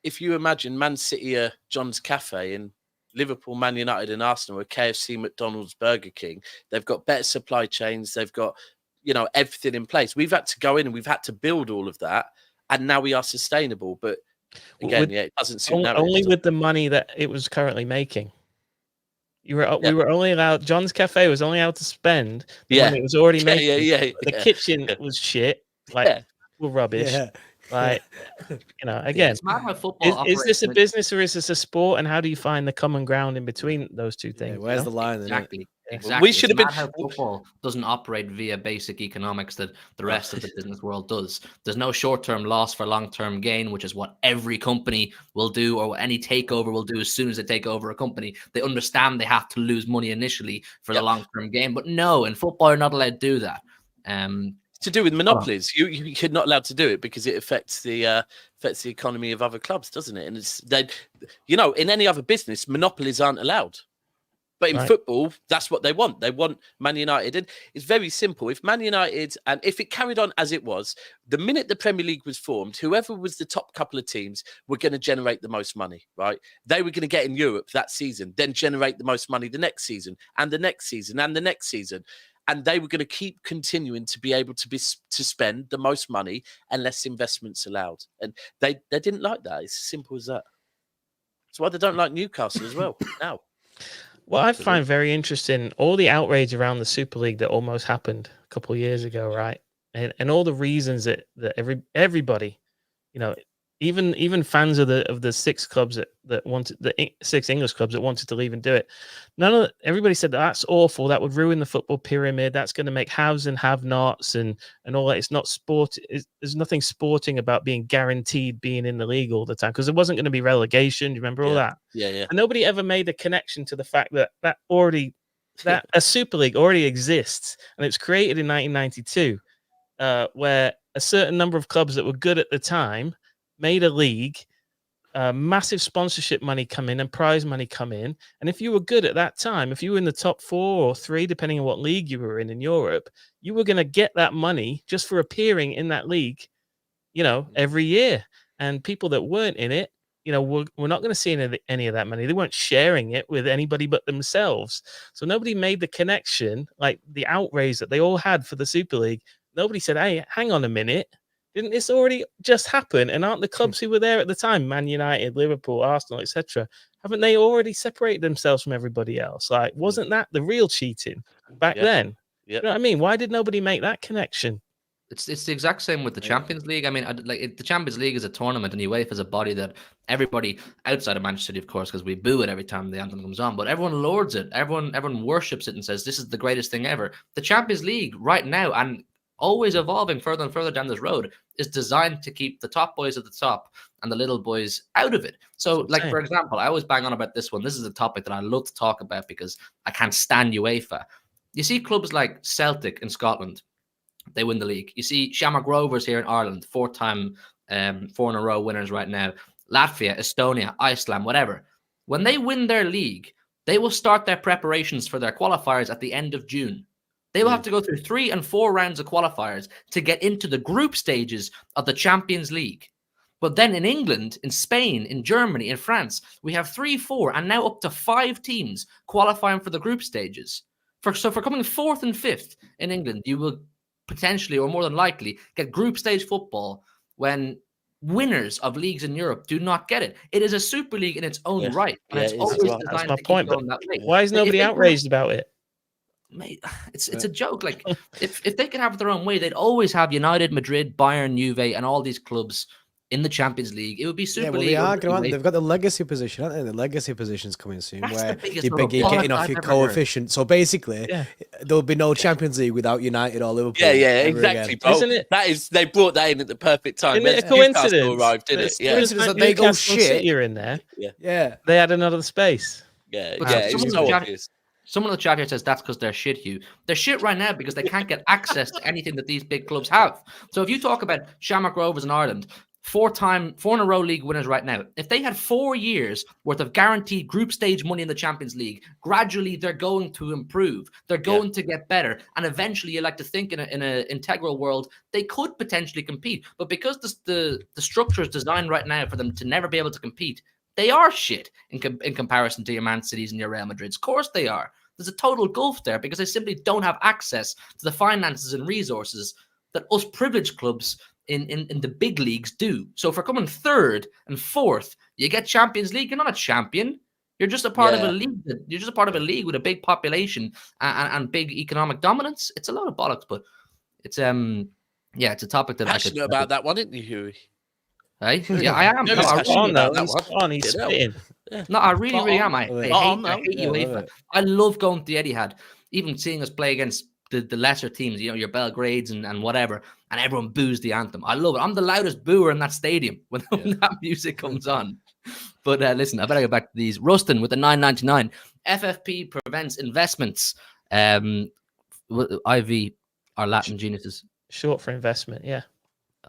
if you imagine Man City are John's Cafe and Liverpool, Man United, and Arsenal are KFC, McDonald's, Burger King. They've got better supply chains. They've got everything in place. We've had to go in and we've had to build all of that, and now we are sustainable. But again, it doesn't suit only with the money that it was currently making. We were only allowed. John's Cafe was only allowed to spend the money it was already making. The kitchen was shit. Were rubbish. Yeah. Like, again, It's mad how football is this a operates. business or is this a sport? And how do you find the common ground in between those two things? Where's the line? Exactly. We should have been. How football doesn't operate via basic economics that the rest of the business world does. There's no short-term loss for long-term gain, which is what every company will do, or any takeover will do. As soon as they take over a company, they understand they have to lose money initially for the long-term gain. But no, in football, you're not allowed to do that. To do with monopolies, you're not allowed to do it because it affects the economy of other clubs, doesn't it? And it's in any other business, monopolies aren't allowed. But in football, that's what they want. They want Man United. And it's very simple. If Man United, and if it carried on as it was, the minute the Premier League was formed, whoever was the top couple of teams were going to generate the most money, right? They were going to get in Europe that season, then generate the most money the next season, and the next season, and the next season. And they were going to keep continuing to be able to spend the most money and less investments allowed. And they didn't like that. It's as simple as that. That's why they don't like Newcastle as well now. What I find very interesting, all the outrage around the Super League that almost happened a couple of years ago, right? And all the reasons that everybody, even fans of the 6 clubs that wanted, the 6 English clubs that wanted to leave and do it, everybody said that's awful. That would ruin the football pyramid. That's going to make haves and have-nots and all that. It's not sport. There's nothing sporting about being guaranteed being in the league all the time because there wasn't going to be relegation. Do you remember all that? Yeah. And nobody ever made a connection to the fact that a Super League already exists, and it's created in 1992, where a certain number of clubs that were good at the time made a league, massive sponsorship money come in and prize money come in. And if you were good at that time, if you were in the top 4 or 3, depending on what league you were in Europe, you were going to get that money just for appearing in that league, every year. And people that weren't in it, we're not going to see any of that money. They weren't sharing it with anybody but themselves. So nobody made the connection, like the outrage that they all had for the Super League. Nobody said, hey, hang on a minute. Didn't this already just happen? And aren't the clubs who were there at the time, Man United, Liverpool, Arsenal, etc., haven't they already separated themselves from everybody else? Like, wasn't that the real cheating back then? You know what I mean? Why did nobody make that connection? It's the exact same with the Champions League. I mean, the Champions League is a tournament, and UEFA is a body that everybody outside of Manchester City, of course, because we boo it every time the anthem comes on, but everyone lords it. Everyone worships it and says this is the greatest thing ever. The Champions League right now, and always evolving further and further down this road, is designed to keep the top boys at the top and the little boys out of it. So, for example, I always bang on about this one. This is a topic that I love to talk about because I can't stand UEFA. You see clubs like Celtic in Scotland, they win the league. You see Shamrock Rovers here in Ireland, 4-time, 4 in a row winners right now. Latvia, Estonia, Iceland, whatever. When they win their league, they will start their preparations for their qualifiers at the end of June. They will have to go through 3 and 4 rounds of qualifiers to get into the group stages of the Champions League. But then in England, in Spain, in Germany, in France, we have 3, 4, and now up to 5 teams qualifying for the group stages. So for coming 4th and 5th in England, you will potentially, or more than likely, get group stage football when winners of leagues in Europe do not get it. It is a Super League in its own right. And it's always designed that's my to point. keep going that way. Why is nobody outraged about it? Mate, it's a joke. Like if they could have it their own way, they'd always have United, Madrid, Bayern, Juve, and all these clubs in the Champions League. It would be Super Yeah, well, League. they or are going to. UEFA. They've got the legacy position, haven't they? The legacy position's coming soon, That's where the biggest you're little getting bollock off I've your ever heard. coefficient. So basically, Yeah. there'll be no Champions League without United or Liverpool. Yeah, ever exactly, again. bro. Isn't it? That is, they brought that in at the perfect time. Isn't it a Newcastle coincidence? arrived, didn't it? It's Yeah, coincidence like that they go Newcastle and shit. City are in there. Yeah. They had another space. yeah, But yeah. some It's of the so chat- obvious. Someone in the chat here says that's because they're shit, Hugh. They're shit right now because they can't get access to anything that these big clubs have. So if you talk about Shamrock Rovers in Ireland, 4 in a row league winners right now, if they had 4 years worth of guaranteed group stage money in the Champions League, gradually they're going to improve. They're going to get better. And eventually, you like to think in an integral world, they could potentially compete. But because the structure is designed right now for them to never be able to compete, they are shit in comparison to your Man Cities and your Real Madrids. Of course they are. There's a total gulf there because they simply don't have access to the finances and resources that us privileged clubs in the big leagues do. So for coming 3rd and 4th, you get Champions League. You're not a champion. You're just a part of a league. You're just a part of a league with a big population and big economic dominance. It's a lot of bollocks, but it's it's a topic that Passionate about that one, isn't you, Huey? Hey, yeah, I am. Yeah, No, I it's really on, though. He's on. He's Get out. spitting. No, I really am. I hate Yeah, UEFA. love it. I love going to the Etihad. Even seeing us play against the lesser teams, you know, your Belgrades and whatever, and everyone boos the anthem. I love it. I'm the loudest booer in that stadium when that music comes on. But listen, I better go back to these. Rustin with the $9.99. FFP prevents investments. IV are Latin geniuses. Short for investment. Yeah.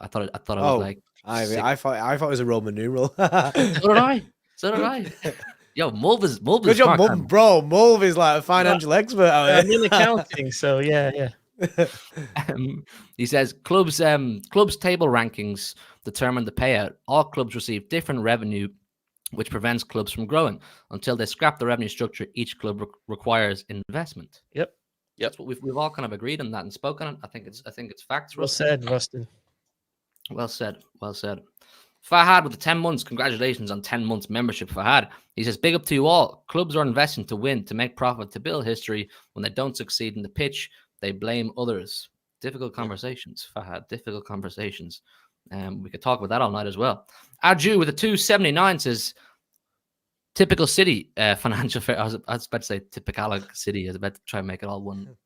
I thought it was like. I thought it was a Roman numeral. So did I. Yo, Mulv is Good job, smart, Mulv, bro. Mulv is like a financial expert out I'm here. in accounting, so yeah. He says clubs table rankings determine the payout. All clubs receive different revenue, which prevents clubs from growing. Until they scrap the revenue structure, each club requires investment. Yep. That's what we've all kind of agreed on that and spoken on. I think it's facts. Well said, Rustin. Well said. Fahad with the 10 months. Congratulations on 10 months membership, Fahad. He says, big up to you all. Clubs are investing to win, to make profit, to build history. When they don't succeed in the pitch, they blame others. Difficult conversations, Fahad. Difficult conversations. We could talk about that all night as well. Adju with a 279 says, typical City financial fair. I was about to say typical City. I was about to try and make it all one.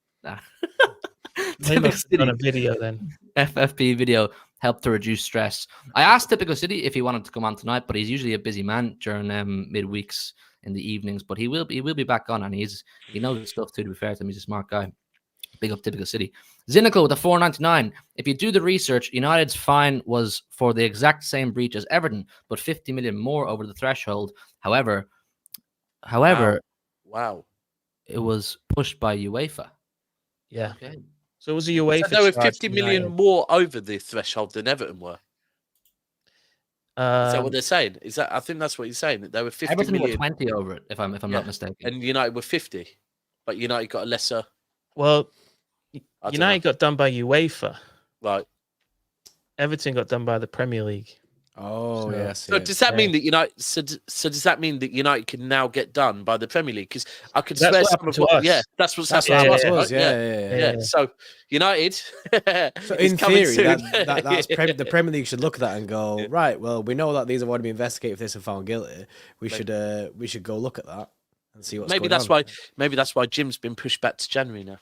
Typical City on a video then. FFP video helped to reduce stress. I asked Typical City if he wanted to come on tonight, but he's usually a busy man during midweeks in the evenings. But he will be back on, and he knows his stuff too. To be fair to him, he's a smart guy. Big up Typical City. Zynical with a 4.99. If you do the research, United's fine was for the exact same breach as Everton, but 50 million more over the threshold. However, Wow. it was pushed by UEFA. Yeah. Okay. So it was a UEFA. So there were charge 50 million United. more over the threshold than Everton were. Is that what they're saying? I think that's what he's saying. That there were 50 Everton million. were 20 over it, if I'm not mistaken. And United were 50. But United got a lesser. Well, I don't United got done by UEFA. Right. Everton got done by the Premier League. Oh, So- yes. So does that mean that United? So does that mean that United can now get done by the Premier League? Because I could That's swear what some happened of to what. us. Yeah, that's what's That's happening what to it us, was. right? Yeah. Yeah. So United. So is in coming theory, soon. the Premier League should look at that and go, right, well, we know that these have already been investigated for this and found guilty. We should go look at that and see what's Maybe going that's on. why Jim's been pushed back to January now.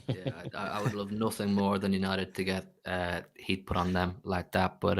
Yeah, I would love nothing more than United to get heat put on them like that. But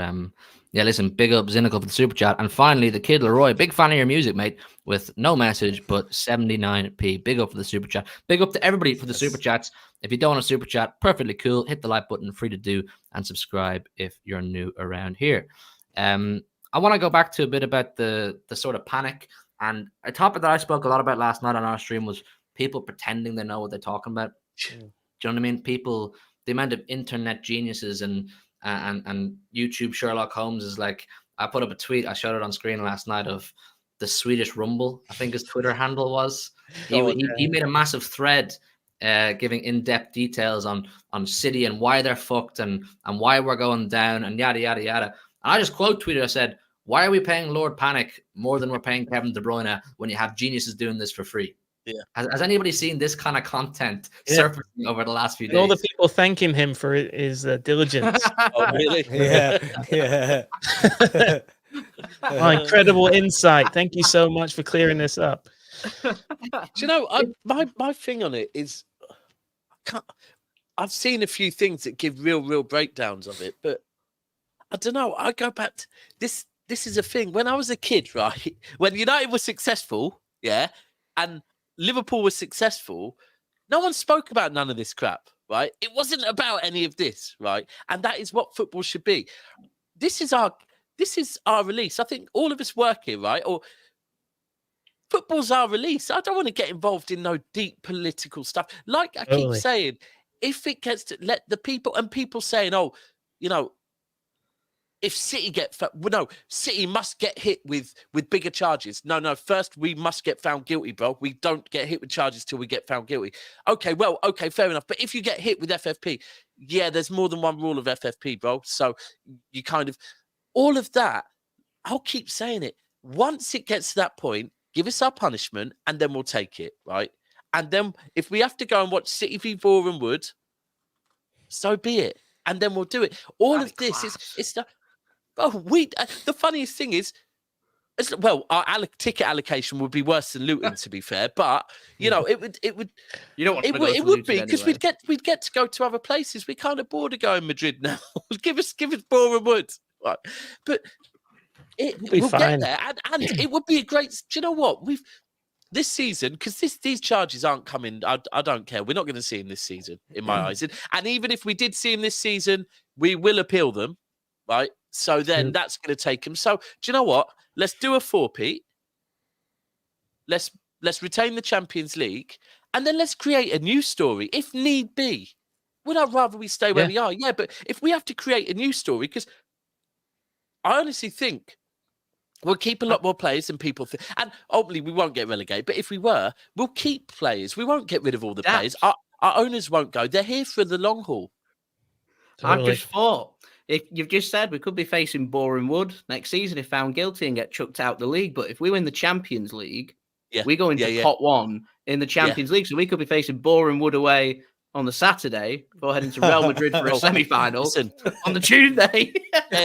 yeah, listen, big up Zynical for the super chat. And finally, the Kid Leroy, big fan of your music, mate, with no message but 79p. Big up for the super chat. Big up to everybody for the super chats. If you don't want a super chat, perfectly cool. Hit the like button, free to do, and subscribe if you're new around here. I want to go back to a bit about the sort of panic. And a topic that I spoke a lot about last night on our stream was people pretending they know what they're talking about. Do you know what I mean? People, the amount of internet geniuses and YouTube Sherlock Holmes is like, I put up a tweet, I showed it on screen last night of the Swedish Rumble, I think his Twitter handle was. He made a massive thread giving in-depth details on City and why they're fucked and why we're going down and yada, yada, yada. And I just quote tweeted, I said, why are we paying Lord Panic more than we're paying Kevin De Bruyne when you have geniuses doing this for free? Has anybody seen this kind of content Yeah. surfacing over the last few And all the days? people thanking him for his diligence. Oh, really? Yeah. Oh, incredible insight. Thank you so much for clearing this up. Do you know, my thing on it is, I've seen a few things that give real breakdowns of it, but I don't know. I go back to this. This is a thing. When I was a kid, right? When United was successful, yeah, and Liverpool was successful, no one spoke about none of this crap, right? It wasn't about any of this, right? And that is what football should be. This is our release. I think all of us work here, right? Or football's our release. I don't want to get involved in no deep political stuff. Like I keep saying, if it gets to let the people saying, oh, you know, if City City must get hit with bigger charges. No. First, we must get found guilty, bro. We don't get hit with charges till we get found guilty. Okay, fair enough. But if you get hit with FFP, yeah, there's more than one rule of FFP, bro. So you kind of all of that. I'll keep saying it. Once it gets to that point, give us our punishment, and then we'll take it, right? And then if we have to go and watch City v Boreham Wood, so be it. And then we'll do it. All of this is the. Oh, the funniest thing is, our ticket allocation would be worse than Luton, to be fair. But you know, it would. You don't want to it would be because we'd get to go to other places. We can't afford to go in Madrid now. give us Boreham Wood, right? But we'll get there, and it would be a great. Do you know what this season? Because these charges aren't coming. I don't care. We're not going to see him this season, in my eyes. And even if we did see him this season, we will appeal them, right? So then that's going to take him. So do you know what? Let's do a 4-peat. Let's retain the Champions League, and then let's create a new story if need be. Would I rather we stay where we are? Yeah, but if we have to create a new story, because I honestly think we'll keep a lot more players than people think. And ultimately, we won't get relegated. But if we were, we'll keep players. We won't get rid of all the players. Our owners won't go. They're here for the long haul. I've just thought, if you've just said we could be facing Boreham Wood next season if found guilty and get chucked out the league. But if we win the Champions League, we go into pot one in the Champions League. So we could be facing Boreham Wood away on the Saturday before heading to Real Madrid for a semi-final on the Tuesday.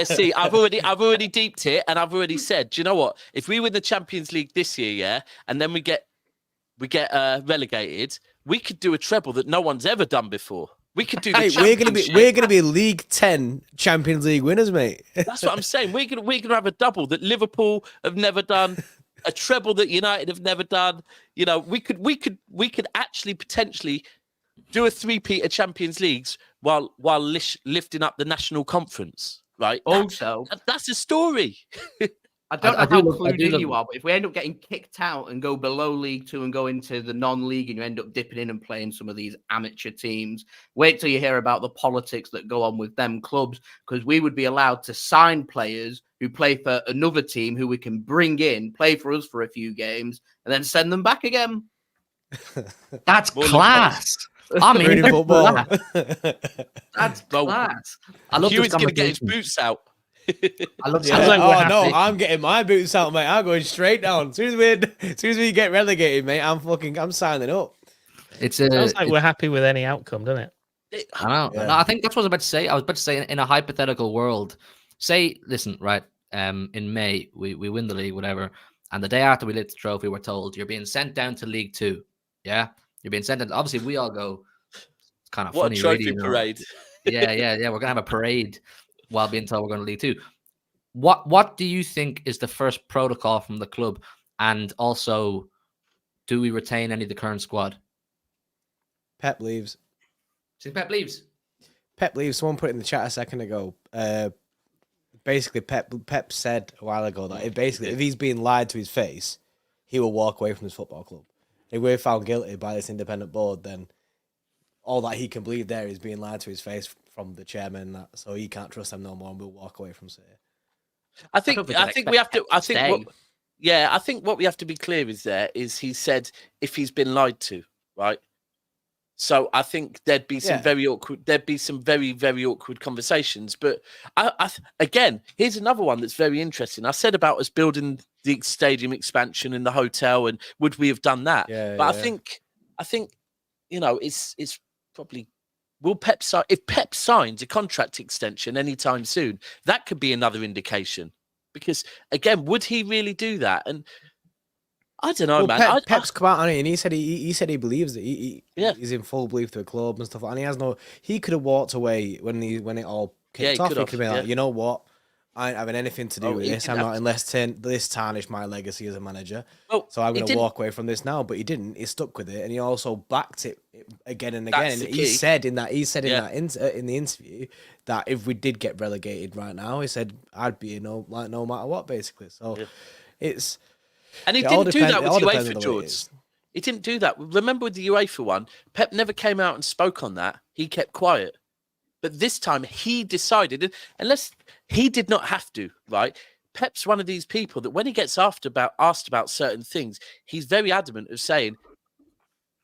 See, I've already deeped it, and I've already said, do you know what? If we win the Champions League this year, and then we get relegated, we could do a treble that no one's ever done before. We could do. We're gonna be League 10 Champions League winners, mate. That's what I'm saying. We're gonna have a double that Liverpool have never done, a treble that United have never done. You know, we could actually potentially do a 3-peat of Champions Leagues while lifting up the national conference, right? Also, that's a story. I don't know how clued in you are, but if we end up getting kicked out and go below League 2 and go into the non-league and you end up dipping in and playing some of these amateur teams, wait till you hear about the politics that go on with them clubs, because we would be allowed to sign players who play for another team who we can bring in, play for us for a few games, and then send them back again. That's class. I'm in football. That's class. I love Hewitt's going to get his boots out. I love I'm getting my boots out, mate. I'm going straight down. As soon as we get relegated, mate, I'm signing up. Sounds like we're happy with any outcome, doesn't it? I know. Yeah. No, I think that's what I was about to say. I was about to say in a hypothetical world, listen, right? In May we win the league, whatever, and the day after we lift the trophy, we're told you're being sent down to League 2. Yeah, you're being sent down. Obviously, we all go. It's kind of what funny. A trophy really, parade. Yeah. We're gonna have a parade while being told we're going to League 2. What do you think is the first protocol from the club? And also, do we retain any of the current squad? Pep leaves. See, Pep leaves. Pep leaves. Someone put it in the chat a second ago. Basically, Pep said a while ago that if he's being lied to his face, he will walk away from his football club. If we're found guilty by this independent board, then all that he can believe there is being lied to his face from the chairman, so he can't trust them no more, and we'll walk away from City. I think we have to. I think what we have to be clear is he said if he's been lied to, right? So I think there'd be some very awkward. There'd be some very, very awkward conversations. But again, here's another one that's very interesting. I said about us building the stadium expansion and the hotel, and would we have done that? But I think, you know, it's probably, will Pep sign, if Pep signs a contract extension anytime soon, that could be another indication. Because again, would he really do that? And I don't know, man. Pep's come out on it, and he said he believes it. He's in full belief to a club and stuff. And he has no. He could have walked away when it all kicked off. He could have been like, you know what, I ain't having anything to do with this. I'm not unless this tarnish my legacy as a manager. So I'm going to walk away from this now. But he didn't. He stuck with it, and he also backed it again and again. And he said in the interview that if we did get relegated right now, he said I'd be no matter what, basically. So it's. And he didn't do that with UEFA, George. He didn't do that. Remember with the UEFA one, Pep never came out and spoke on that. He kept quiet. But this time he decided, unless he did not have to, right? Pep's one of these people that when he gets asked about certain things, he's very adamant of saying,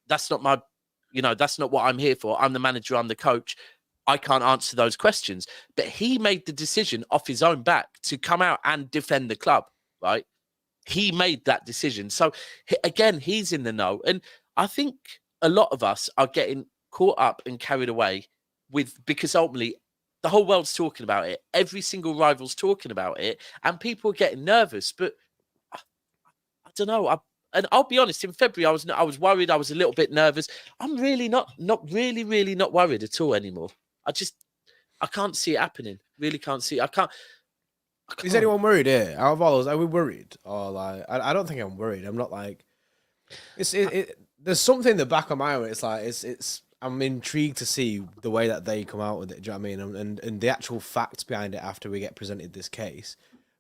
that's not my, that's not what I'm here for. I'm the manager, I'm the coach. I can't answer those questions. But he made the decision off his own back to come out and defend the club, right? He made that decision. So, again, he's in the know. And I think a lot of us are getting caught up and carried away because ultimately the whole world's talking about it. Every single rival's talking about it. And people are getting nervous. But I don't know. And I'll be honest, in February, I was worried. I was a little bit nervous. I'm really not really not worried at all anymore. I can't see it happening. Really can't see it. Is anyone worried here? Out of all those, are we worried? Or like, I don't think I'm worried. I'm not like, there's something in the back of my mind. It's like, I'm intrigued to see the way that they come out with it. Do you know what I mean? And the actual facts behind it after we get presented this case.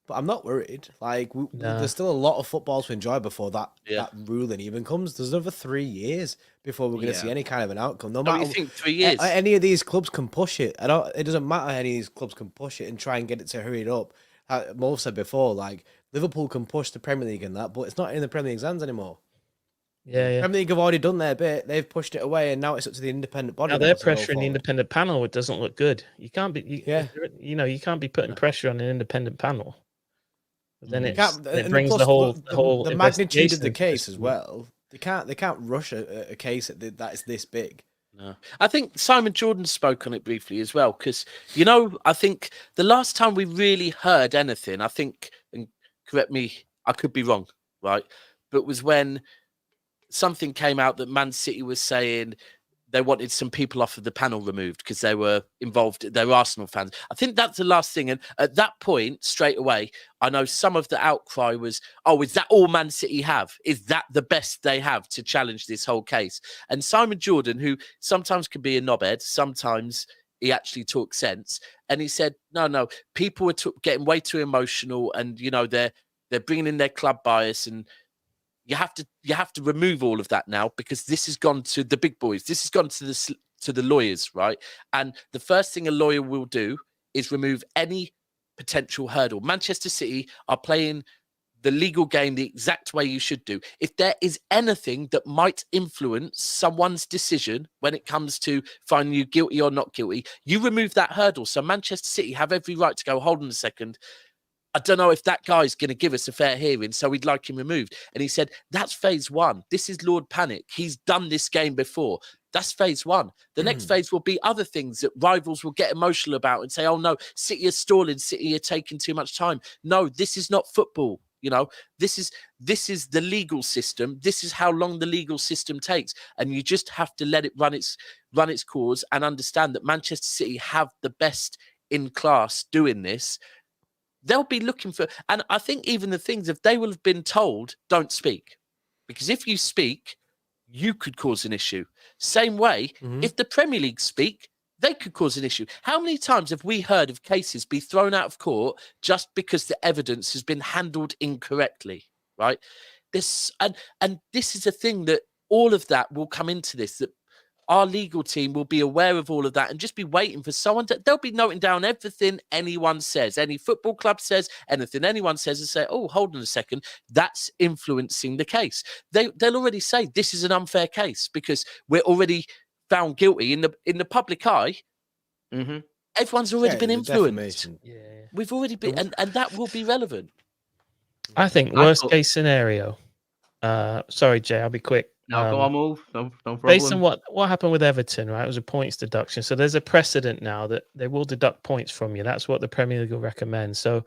But I'm not worried. Like, there's still a lot of football to enjoy before that ruling even comes. There's another 3 years before we're going to see any kind of an outcome. No matter. You think 3 years? Any of these clubs can push it. It doesn't matter. Any of these clubs can push it and try and get it to hurry it up. Mo said before, like Liverpool can push the Premier League in that, but it's not in the Premier League's hands anymore. Yeah. Premier League have already done their bit. They've pushed it away, and now it's up to the independent body. Now they're pressuring the independent panel. It doesn't look good. You can't be, you can't be putting pressure on an independent panel. Then it brings the magnitude of the case as well. They can't rush a case that is this big. No. I think Simon Jordan spoke on it briefly as well, because, I think the last time we really heard anything, I think, and correct me, I could be wrong, right? But was when something came out that Man City was saying they wanted some people off of the panel removed because they were involved. They were Arsenal fans. I think that's the last thing. And at that point, straight away, I know some of the outcry was, oh, is that all Man City have? Is that the best they have to challenge this whole case? And Simon Jordan, who sometimes can be a knobhead, sometimes he actually talks sense. And he said, no, people are getting way too emotional, and, they're bringing in their club bias, and you have to remove all of that now, because this has gone to the big boys. This has gone to the lawyers, right? And the first thing a lawyer will do is remove any potential hurdle. Manchester City are playing the legal game the exact way you should do. If there is anything that might influence someone's decision when it comes to finding you guilty or not guilty, you remove that hurdle. So Manchester City have every right to go, hold on a second, I don't know if that guy's going to give us a fair hearing, so we'd like him removed. And he said, that's phase one. This is Lord Panic. He's done this game before. That's phase one. The next phase will be other things that rivals will get emotional about and say, oh, no, City are stalling. City are taking too much time. No, this is not football. This is the legal system. This is how long the legal system takes. And you just have to let it run its course and understand that Manchester City have the best in class doing this. They'll be looking for, and I think even the things, if they will have been told, don't speak. Because if you speak, you could cause an issue. Same way, if the Premier League speak, they could cause an issue. How many times have we heard of cases be thrown out of court just because the evidence has been handled incorrectly, right? This is a thing that all of that will come into this, that our legal team will be aware of all of that and just be waiting for someone they'll be noting down everything anyone says, any football club says, anything anyone says, and say, oh, hold on a second, that's influencing the case. They'll already say this is an unfair case because we're already found guilty in the public eye, everyone's already been the influenced. defamation. Yeah. We've already been, and that will be relevant. I think worst case scenario. Sorry, Jay, I'll be quick. No, go on, move. No problem. Based on what happened with Everton, right? It was a points deduction. So there's a precedent now that they will deduct points from you. That's what the Premier League will recommend. So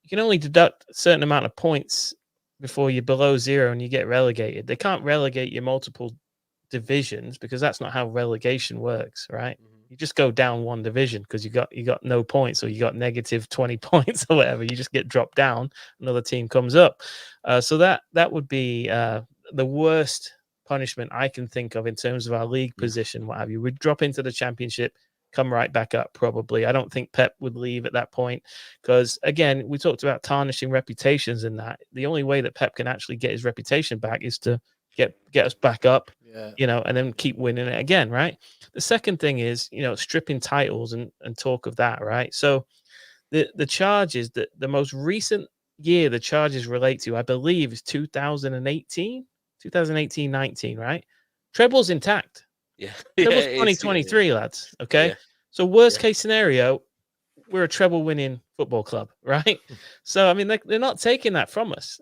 you can only deduct a certain amount of points before you're below zero and you get relegated. They can't relegate you multiple divisions because that's not how relegation works, right? You just go down one division because you got no points, or you got negative 20 points or whatever. You just get dropped down. Another team comes up. So that would be the worst punishment I can think of in terms of our league position. What have you? We'd drop into the Championship, come right back up. Probably. I don't think Pep would leave at that point because, again, we talked about tarnishing reputations and that. The only way that Pep can actually get his reputation back is to get us back up, and then keep winning it again, right? The second thing is, stripping titles and talk of that, right? So the charges, that the most recent year the charges relate to, I believe, is 2018-19, right? Treble's intact. Yeah. Treble's 2023, lads. Okay. Yeah. So worst case scenario, we're a treble winning football club, right? So I mean, they're not taking that from us.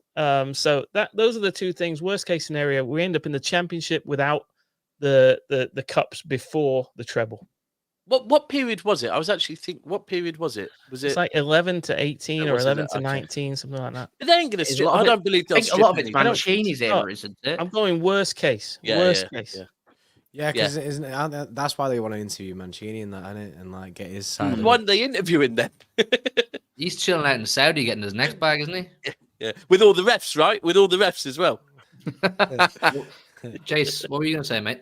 So those are the two things. Worst case scenario, we end up in the Championship without the cups before the treble. What period was it? I was actually thinking, what period was it? It's like 11 to 18 or 11 to 19, something like that. But they ain't going to strip. I don't believe they'll strip. A lot of it's Mancini's era, isn't it? I'm going worst case. Worst case. Yeah, because that's why they want to interview Mancini and that, innit? And like get his side. Why didn't they interview him then? He's chilling out in Saudi, getting his next bag, isn't he? Yeah, with all the refs, right? With all the refs as well. Jace, what were you going to say, mate?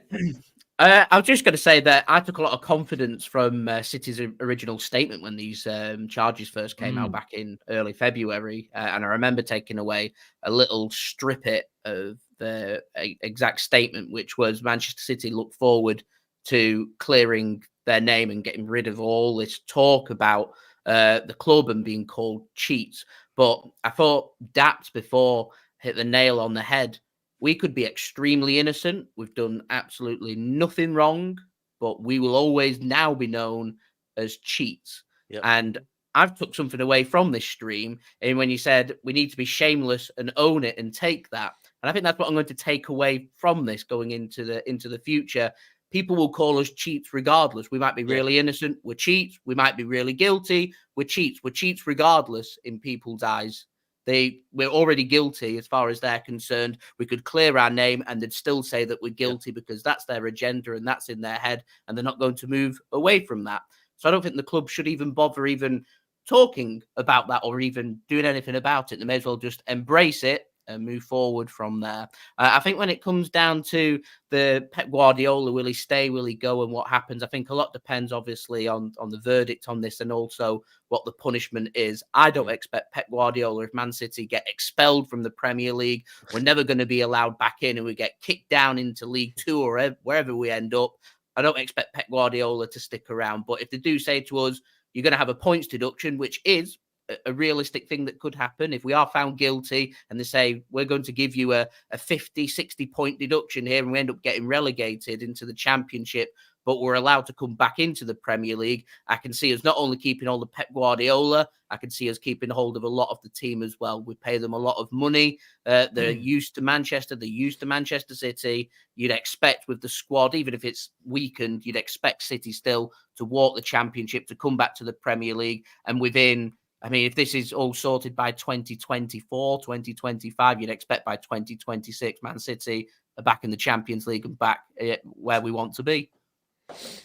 I was just going to say that I took a lot of confidence from City's original statement when these charges first came out back in early February. And I remember taking away a little snippet of the exact statement, which was Manchester City look forward to clearing their name and getting rid of all this talk about the club and being called cheats. But I thought Daps before hit the nail on the head. We could be extremely innocent. We've done absolutely nothing wrong, but we will always now be known as cheats. Yep. And I've took something away from this stream. And when you said we need to be shameless and own it and take that, and I think that's what I'm going to take away from this going into the future. People will call us cheats regardless. We might be really innocent. We're cheats. We might be really guilty. We're cheats. We're cheats regardless in people's eyes. We're already guilty as far as they're concerned. We could clear our name and they'd still say that we're guilty because that's their agenda and that's in their head, and they're not going to move away from that. So I don't think the club should even bother even talking about that or even doing anything about it. They may as well just embrace it and move forward from there. I think when it comes down to the Pep Guardiola, will he stay, will he go, and what happens, I think a lot depends obviously on the verdict on this and also what the punishment is. I don't expect Pep Guardiola, if Man City get expelled from the Premier League, we're never going to be allowed back in and we get kicked down into League Two or wherever we end up. I don't expect Pep Guardiola to stick around. But if they do say to us, you're going to have a points deduction, which is a realistic thing that could happen. If we are found guilty and they say, we're going to give you a 50, 60 point deduction here and we end up getting relegated into the Championship, but we're allowed to come back into the Premier League, I can see us not only keeping hold of Pep Guardiola, I can see us keeping hold of a lot of the team as well. We pay them a lot of money. They're used to Manchester. They're used to Manchester City. You'd expect with the squad, even if it's weakened, you'd expect City still to walk the Championship, to come back to the Premier League. And within, I mean, if this is all sorted by 2024, 2025, you'd expect by 2026, Man City are back in the Champions League and back where we want to be.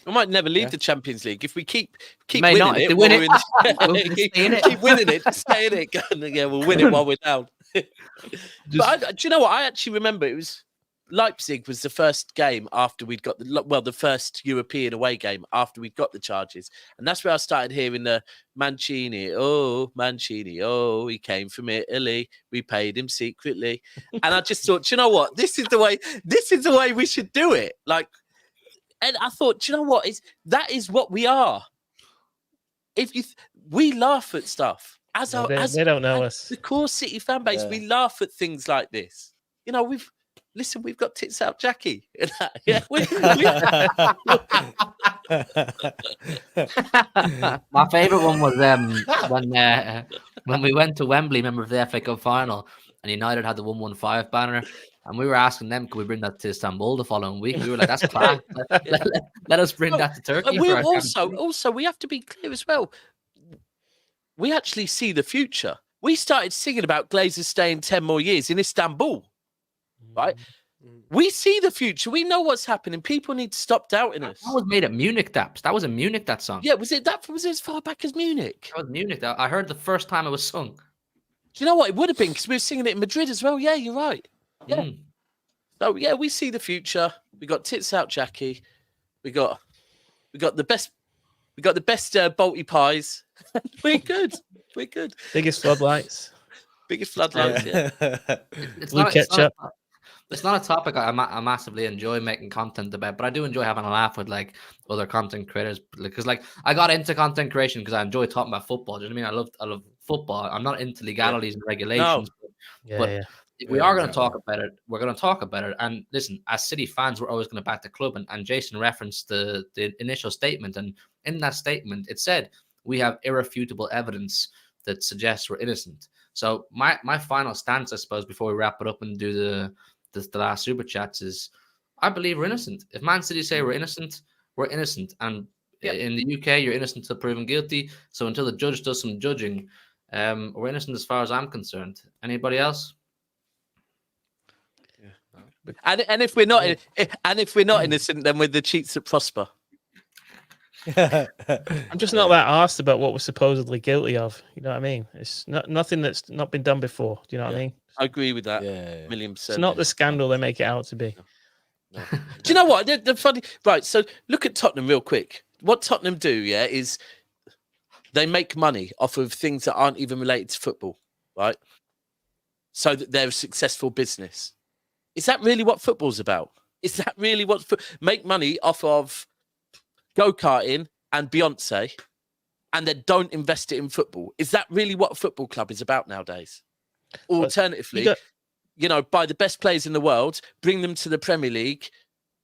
We might never leave the Champions League if we keep May winning not. it. If they win it, we'll stay in it. Keep winning it, stay in it. Yeah, we'll win it while we're down. But do you know what? I actually remember it was Leipzig was the first game after we'd got the first European away game after we'd got the charges, and that's where I started hearing the Mancini. Oh, he came from Italy. We paid him secretly, and I just thought, do you know what? This is the way we should do it. Like. And I thought, do you know what? That is what we are. We laugh at stuff they don't know us. The core City fan base, we laugh at things like this. You know, listen, we've got tits out, Jackie. Yeah, My favourite one was when we went to Wembley, remember for the FA Cup final, and United had the 115 banner, and we were asking them, could we bring that to Istanbul the following week? We were like, that's class. Let us bring that to Turkey. we For our also we have to be clear as well. We actually see the future. We started singing about Glazers staying 10 more years in Istanbul, right? We see the future. We know what's happening. People need to stop doubting us. That was made at Munich, Daps. That was in Munich, that song. Yeah, was it as far back as Munich? That was Munich. I heard the first time it was sung. Do you know what? It would have been because we were singing it in Madrid as well. Yeah, you're right. Yeah. So yeah, we see the future. We got tits out, Jackie. We got the best. We got the best Balti pies. We're good. We're good. Biggest floodlights. Biggest floodlights. Yeah. It's Blue ketchup. It's not a topic I massively enjoy making content about, but I do enjoy having a laugh with like other content creators, because like I got into content creation because I enjoy talking about football. Do you know what I mean? I love football. I'm not into legalities and regulations, but if we are going to talk about it, we're going to talk about it. And listen, as City fans, we're always going to back the club. And Jason referenced the initial statement, and in that statement, it said we have irrefutable evidence that suggests we're innocent. So my final stance, I suppose, before we wrap it up and do the last super chats, is I believe we're innocent. If Man City say we're innocent, we're innocent. And in the UK, you're innocent until proven guilty. So until the judge does some judging, we're innocent as far as I'm concerned. Anybody else? And if we're not innocent, then we're the cheats that prosper. I'm just not that arsed about what we're supposedly guilty of. You know what I mean? It's nothing that's not been done before. Do you know what I mean? I agree with that. Yeah. $1,000,000%. It's not the scandal they make it out to be. No. Do you know what? The funny, right? So look at Tottenham real quick. What Tottenham do, is they make money off of things that aren't even related to football, right? So that they're a successful business. Is that really what football's about? Is that really what make money off of go-karting and Beyonce, and then don't invest it in football? Is that really what a football club is about nowadays? Alternatively, buy the best players in the world, bring them to the Premier League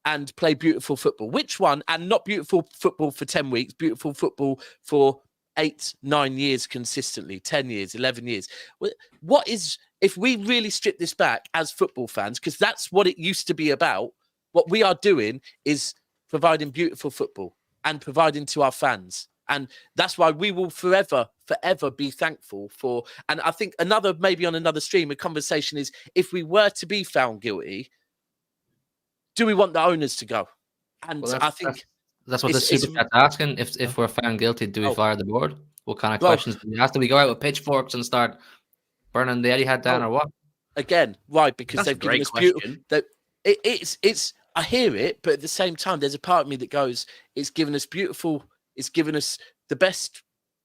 and play beautiful football. Which one? And not beautiful football for 10 weeks, beautiful football for 8, 9 years consistently, 10 years, 11 years. What is, if we really strip this back as football fans, because that's what it used to be about, what we are doing is providing beautiful football and providing to our fans. And that's why we will forever be thankful for. And I think maybe on another stream, a conversation is, if we were to be found guilty, do we want the owners to go? And I think that's what the super chat's asking. If we're found guilty, do we fire the board? What kind of questions do we ask? Do we go out with pitchforks and start burning the Etihad down, or what? Again, right? Because they've given us question. It's I hear it, but at the same time, there's a part of me that goes, it's given us beautiful. It's given us the best,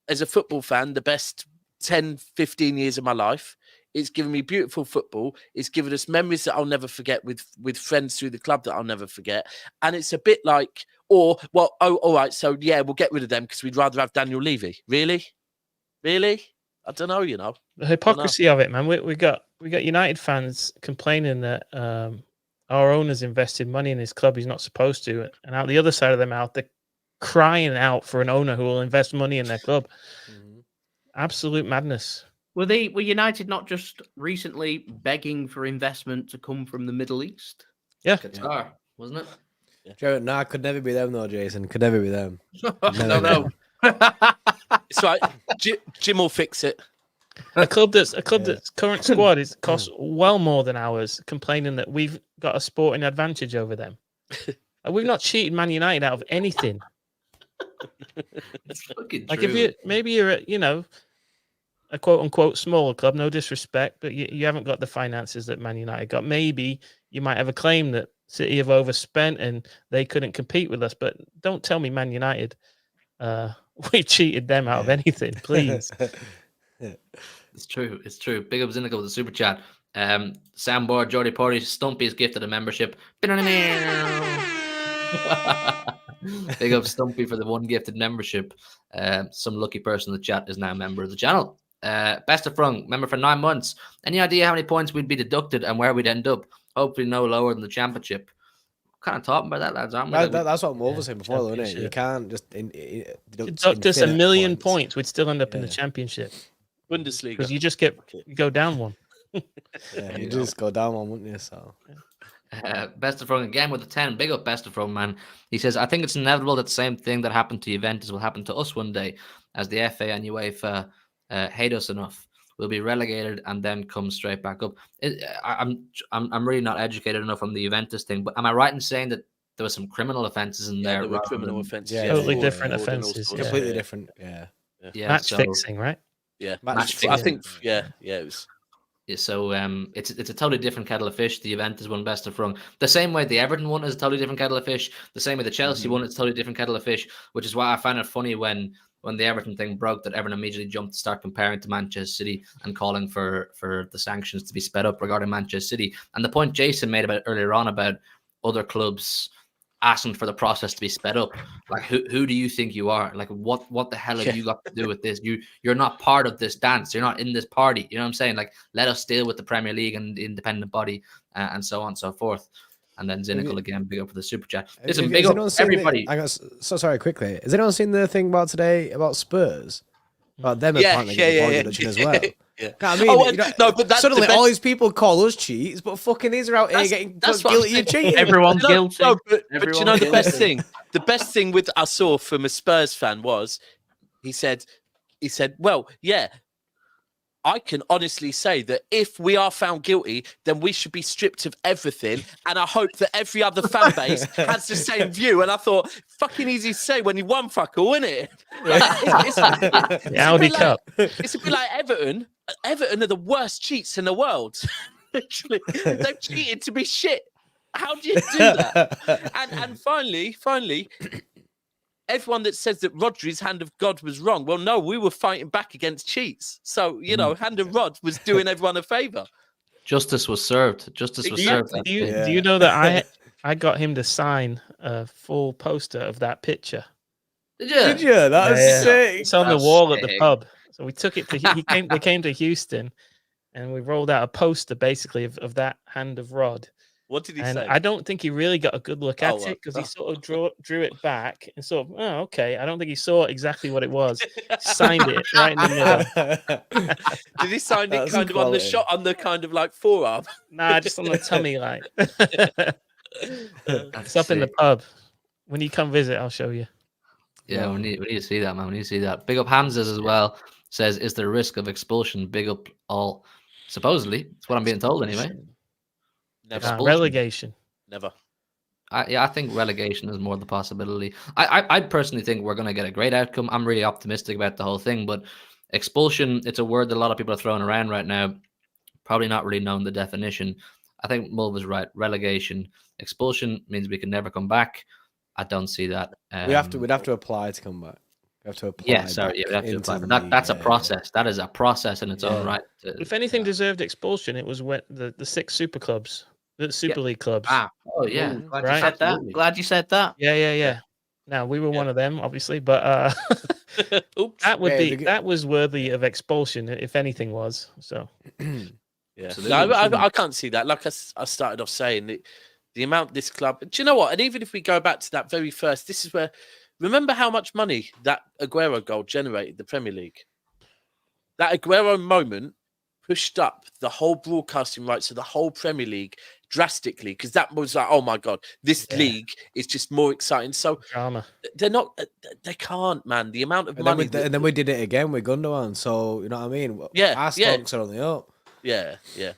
as a football fan, the best 10, 15 years of my life. It's given me beautiful football. It's given us memories that I'll never forget with friends through the club that I'll never forget. And it's a bit like, all right, so yeah, we'll get rid of them because we'd rather have Daniel Levy. Really? I don't know, The hypocrisy of it, man. We got United fans complaining that our owner's invested money in his club he's not supposed to. And out the other side of their mouth, they're crying out for an owner who will invest money in their club. Absolute madness. Were United not just recently begging for investment to come from the Middle East? Yeah. Qatar, wasn't it? Joe, no, could never be them though, Jason. Could never be them. No. It's right. Jim will fix it. A club that's current squad costs well more than ours, complaining that we've got a sporting advantage over them. We've not cheated Man United out of anything. It's fucking like true. if you're a quote unquote smaller club, no disrespect, but you haven't got the finances that Man United got. Maybe you might have a claim that City have overspent and they couldn't compete with us, but don't tell me Man United we cheated them out of anything, please. It's true. Big up Zinnico with the super chat. Soundboard Jordy Porty, Stumpy is gifted a membership. Big up Stumpy for the one gifted membership. Some lucky person in the chat is now a member of the channel. Best of Frung, member for 9 months. Any idea how many points we'd be deducted and where we'd end up? hopefully no lower than the Championship. Kind of talking about that, lads, aren't we? That's what Mo was saying before, though, isn't it? You Championship. can't just Deduct us 1,000,000 points. points, we'd still end up in the Yeah. Championship Bundesliga. because you just you go down one. Yeah, you just go down one, wouldn't you? So. Best of Frog again with the 10. Big up Best of Frog, man. He says, I think it's inevitable that the same thing that happened to Juventus will happen to us one day, as the FA and UEFA hate us enough. We'll be relegated and then come straight back up. I'm really not educated enough on the Juventus thing, but am I right in saying that there was some criminal offenses in there? There were criminal offences. Yeah, Totally fraud, different fraud and all offences, sorts. Completely different. Yeah. Match fixing, right? Yeah, Match I fixing. think. Yeah, it was. So it's a totally different kettle of fish. The Juventus one, Best of Frog. The same way the Everton one is a totally different kettle of fish. The same way the Chelsea one is a totally different kettle of fish. Which is why I find it funny when the Everton thing broke that Everton immediately jumped to start comparing to Manchester City and calling for the sanctions to be sped up regarding Manchester City. And the point Jason made about earlier on about other clubs asking for the process to be sped up. Like, who do you think you are? Like, what the hell have you got to do with this? You're not part of this dance. You're not in this party. You know what I'm saying? Like, let us deal with the Premier League and the independent body and so on and so forth. And then Zynical again, big up for the super chat. Listen, big up everybody. So sorry, quickly. Has anyone seen the thing about today about Spurs? About them apparently getting a point reduction as well. Yeah. I mean, no, but that's suddenly the best. all these people call us cheats, but fucking these are out here getting that's what guilty I'm of saying. cheating. Everyone's guilty. No, but you Everyone's know the best guilty. thing. The best thing with I saw from a Spurs fan was he said, well, yeah, I can honestly say that if we are found guilty, then we should be stripped of everything. And I hope that every other fan base has the same view. And I thought, fucking easy to say when you won fuck all, isn't it? The Audi Cup. It's a bit like Everton. Everton are the worst cheats in the world. Literally, they've cheated to be shit. How do you do that? And finally, everyone that says that Rodri's hand of God was wrong. Well, no, we were fighting back against cheats. So, hand of Rod was doing everyone a favour. Justice was served. Justice was served. Do you know that I got him to sign a full poster of that picture? Did you? Did you? That was sick. It's on the That's wall at the sick. pub. So we took it to they came to Houston, and we rolled out a poster basically of that hand of Rod. What did he And say? I don't think he really got a good look at it because he well. sort of drew it back and sort of, oh, okay. I don't think he saw exactly what it was. Signed it right in the middle. Did he sign it That's kind of on the quality. shot, on the kind of like forearm? Nah, just on the tummy, like. It's up in the sick. pub. When you come visit, I'll show you. Yeah, we need to see that, man. We need to see that. Big up Hamzas as well. Says, is there a risk of expulsion? Big up all. Supposedly, that's what I'm being told anyway. Never. Expulsion. Relegation. Never. I think relegation is more the possibility. I personally think we're going to get a great outcome. I'm really optimistic about the whole thing, but expulsion, it's a word that a lot of people are throwing around right now. Probably not really knowing the definition. I think Mulv was right. Relegation. Expulsion means we can never come back. I don't see that. We'd have to apply to come back. We have to apply. Yeah, sorry. Yeah, we have to into apply. the But league, that's a yeah, process. That is a process in its own Yeah. right. If anything deserved expulsion, it was when the 6 super clubs, the Super League clubs. Oh, yeah. Ooh, glad Right. you said that. Absolutely. Glad you said that. Yeah. Now we were one of them, obviously, but Oops. that was worthy of expulsion, if anything was. So Yeah. Absolutely, No, we shouldn't. I can't see that. Like I started off saying, the amount this club. Do you know what? And even if we go back to that very first, this is where. Remember how much money that Aguero goal generated the Premier League? That Aguero moment pushed up the whole broadcasting rights of the whole Premier League drastically because that was like, oh my God, this league is just more exciting. So drama. they're not, they can't, man. The amount of And money. then we did it again with Gundogan. So you know what I mean? Yeah, Our yeah. stocks are on the up. Yeah. Yeah,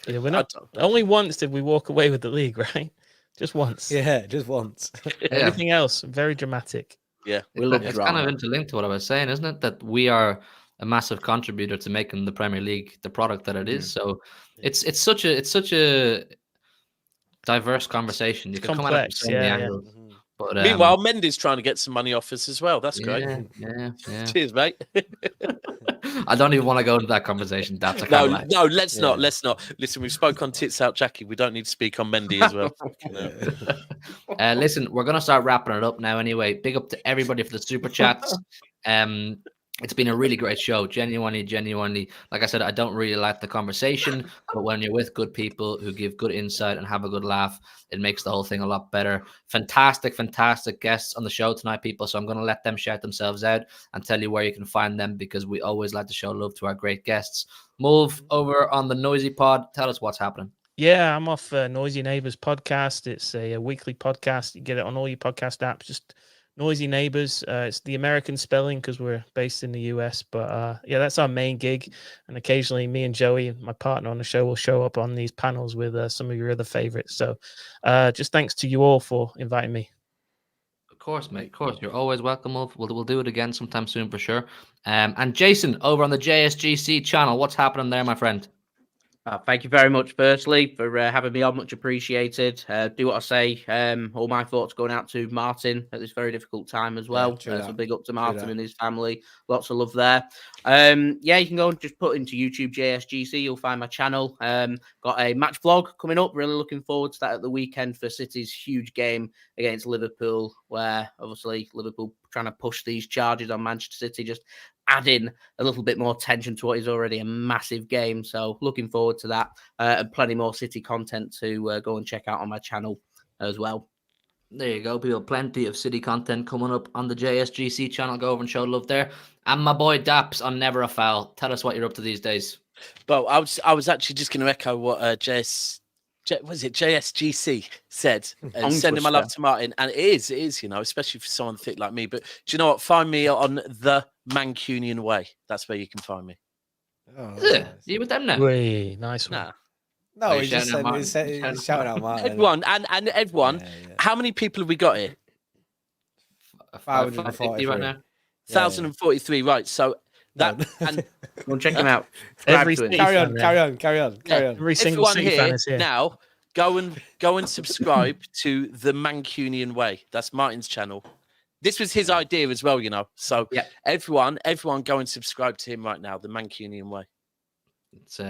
we're not. I don't- Only once did we walk away with the league, right? Just once. Yeah, just once. Yeah. Everything else very dramatic. Yeah. We love It's drama. kind of interlinked to what I was saying, isn't it? That we are a massive contributor to making the Premier League the product that it is. So it's such a diverse conversation. You can come at it Complex, from so many yeah. angles. But Meanwhile, Mendy's trying to get some money off us as well. That's great. yeah. Cheers, mate. I don't even want to go into that conversation. That's a No, let's not. Let's not. Listen, we've spoke on Tits Out Jackie. We don't need to speak on Mendy as well. Listen, we're gonna start wrapping it up now. Anyway, big up to everybody for the super chats. It's been a really great show. Genuinely. Like I said, I don't really like the conversation, but when you're with good people who give good insight and have a good laugh, it makes the whole thing a lot better. Fantastic guests on the show tonight, people. So I'm going to let them shout themselves out and tell you where you can find them, because we always like to show love to our great guests. Move over on the Noisy Pod. Tell us what's happening. Yeah, I'm off Noisy Neighbors podcast. It's a weekly podcast. You get it on all your podcast apps. Just Noisy Neighbors. It's the American spelling because we're based in the US. But yeah, that's our main gig. And occasionally me and Joey, my partner on the show, will show up on these panels with some of your other favorites. So just thanks to you all for inviting me. Of course, mate. Of course. You're always welcome. We'll do it again sometime soon for sure. And Jason, over on the JSGC channel, what's happening there, my friend? Thank you very much, firstly, for having me on. Much appreciated. Do what I say. All my thoughts going out to Martin at this very difficult time as well. So big up to Martin and his family. Lots of love there. Yeah, you can go and just put into YouTube JSGC. You'll find my channel. Got a match vlog coming up. Really looking forward to that at the weekend for City's huge game against Liverpool, where obviously Liverpool trying to push these charges on Manchester City, just adding a little bit more tension to what is already a massive game. So looking forward to that, and plenty more City content to go and check out on my channel as well. There you go, people. Plenty of City content coming up on the JSGC channel. Go over and show love there. And my boy Daps on Never a Foul. Tell us what you're up to these days. Well, I was actually just going to echo what JSGC said, and sending my love to Martin. And it is, you know, especially for someone thick like me. But do you know what? Find me on the Mancunian Way. That's where you can find me. Oh, nice. You with them now? Really nice one. Nah. No, he's just shouting out Martin. Everyone, and everyone, how many people have we got here? 550 right now. 1,043, right. So that and go and check him out. Every carry on. Every single City fan is here. Now go and subscribe to the Mancunian Way. That's Martin's channel. This was his idea as well, you know. So yeah, everyone go and subscribe to him right now, the Mancunian Way. It's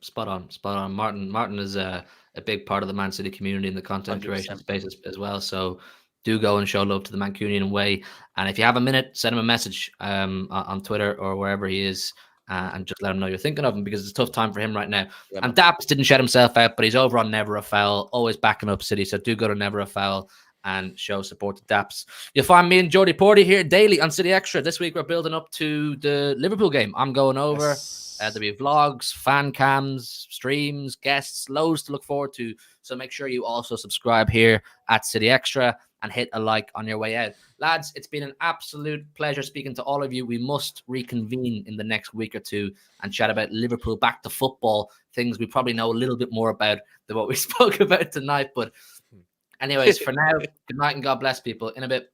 spot on. Martin is a big part of the Man City community in the content 100%. Creation space as well. So do go and show love to the Mancunian Way. And if you have a minute, send him a message on Twitter or wherever he is, and just let him know you're thinking of him, because it's a tough time for him right now. Yeah, and Daps didn't shut himself out, but he's over on Never a Foul, always backing up City. So do go to Never a Foul and show support to Daps. You'll find me and Jordy Porty here daily on City Extra. This week we're building up to the Liverpool game. I'm going over. There'll be vlogs, fan cams, streams, guests, loads to look forward to. So make sure you also subscribe here at City Extra and hit a like on your way out. Lads, it's been an absolute pleasure speaking to all of you. We must reconvene in the next week or two and chat about Liverpool, back to football, things we probably know a little bit more about than what we spoke about tonight. But anyways, for now, good night and God bless, people. In a bit.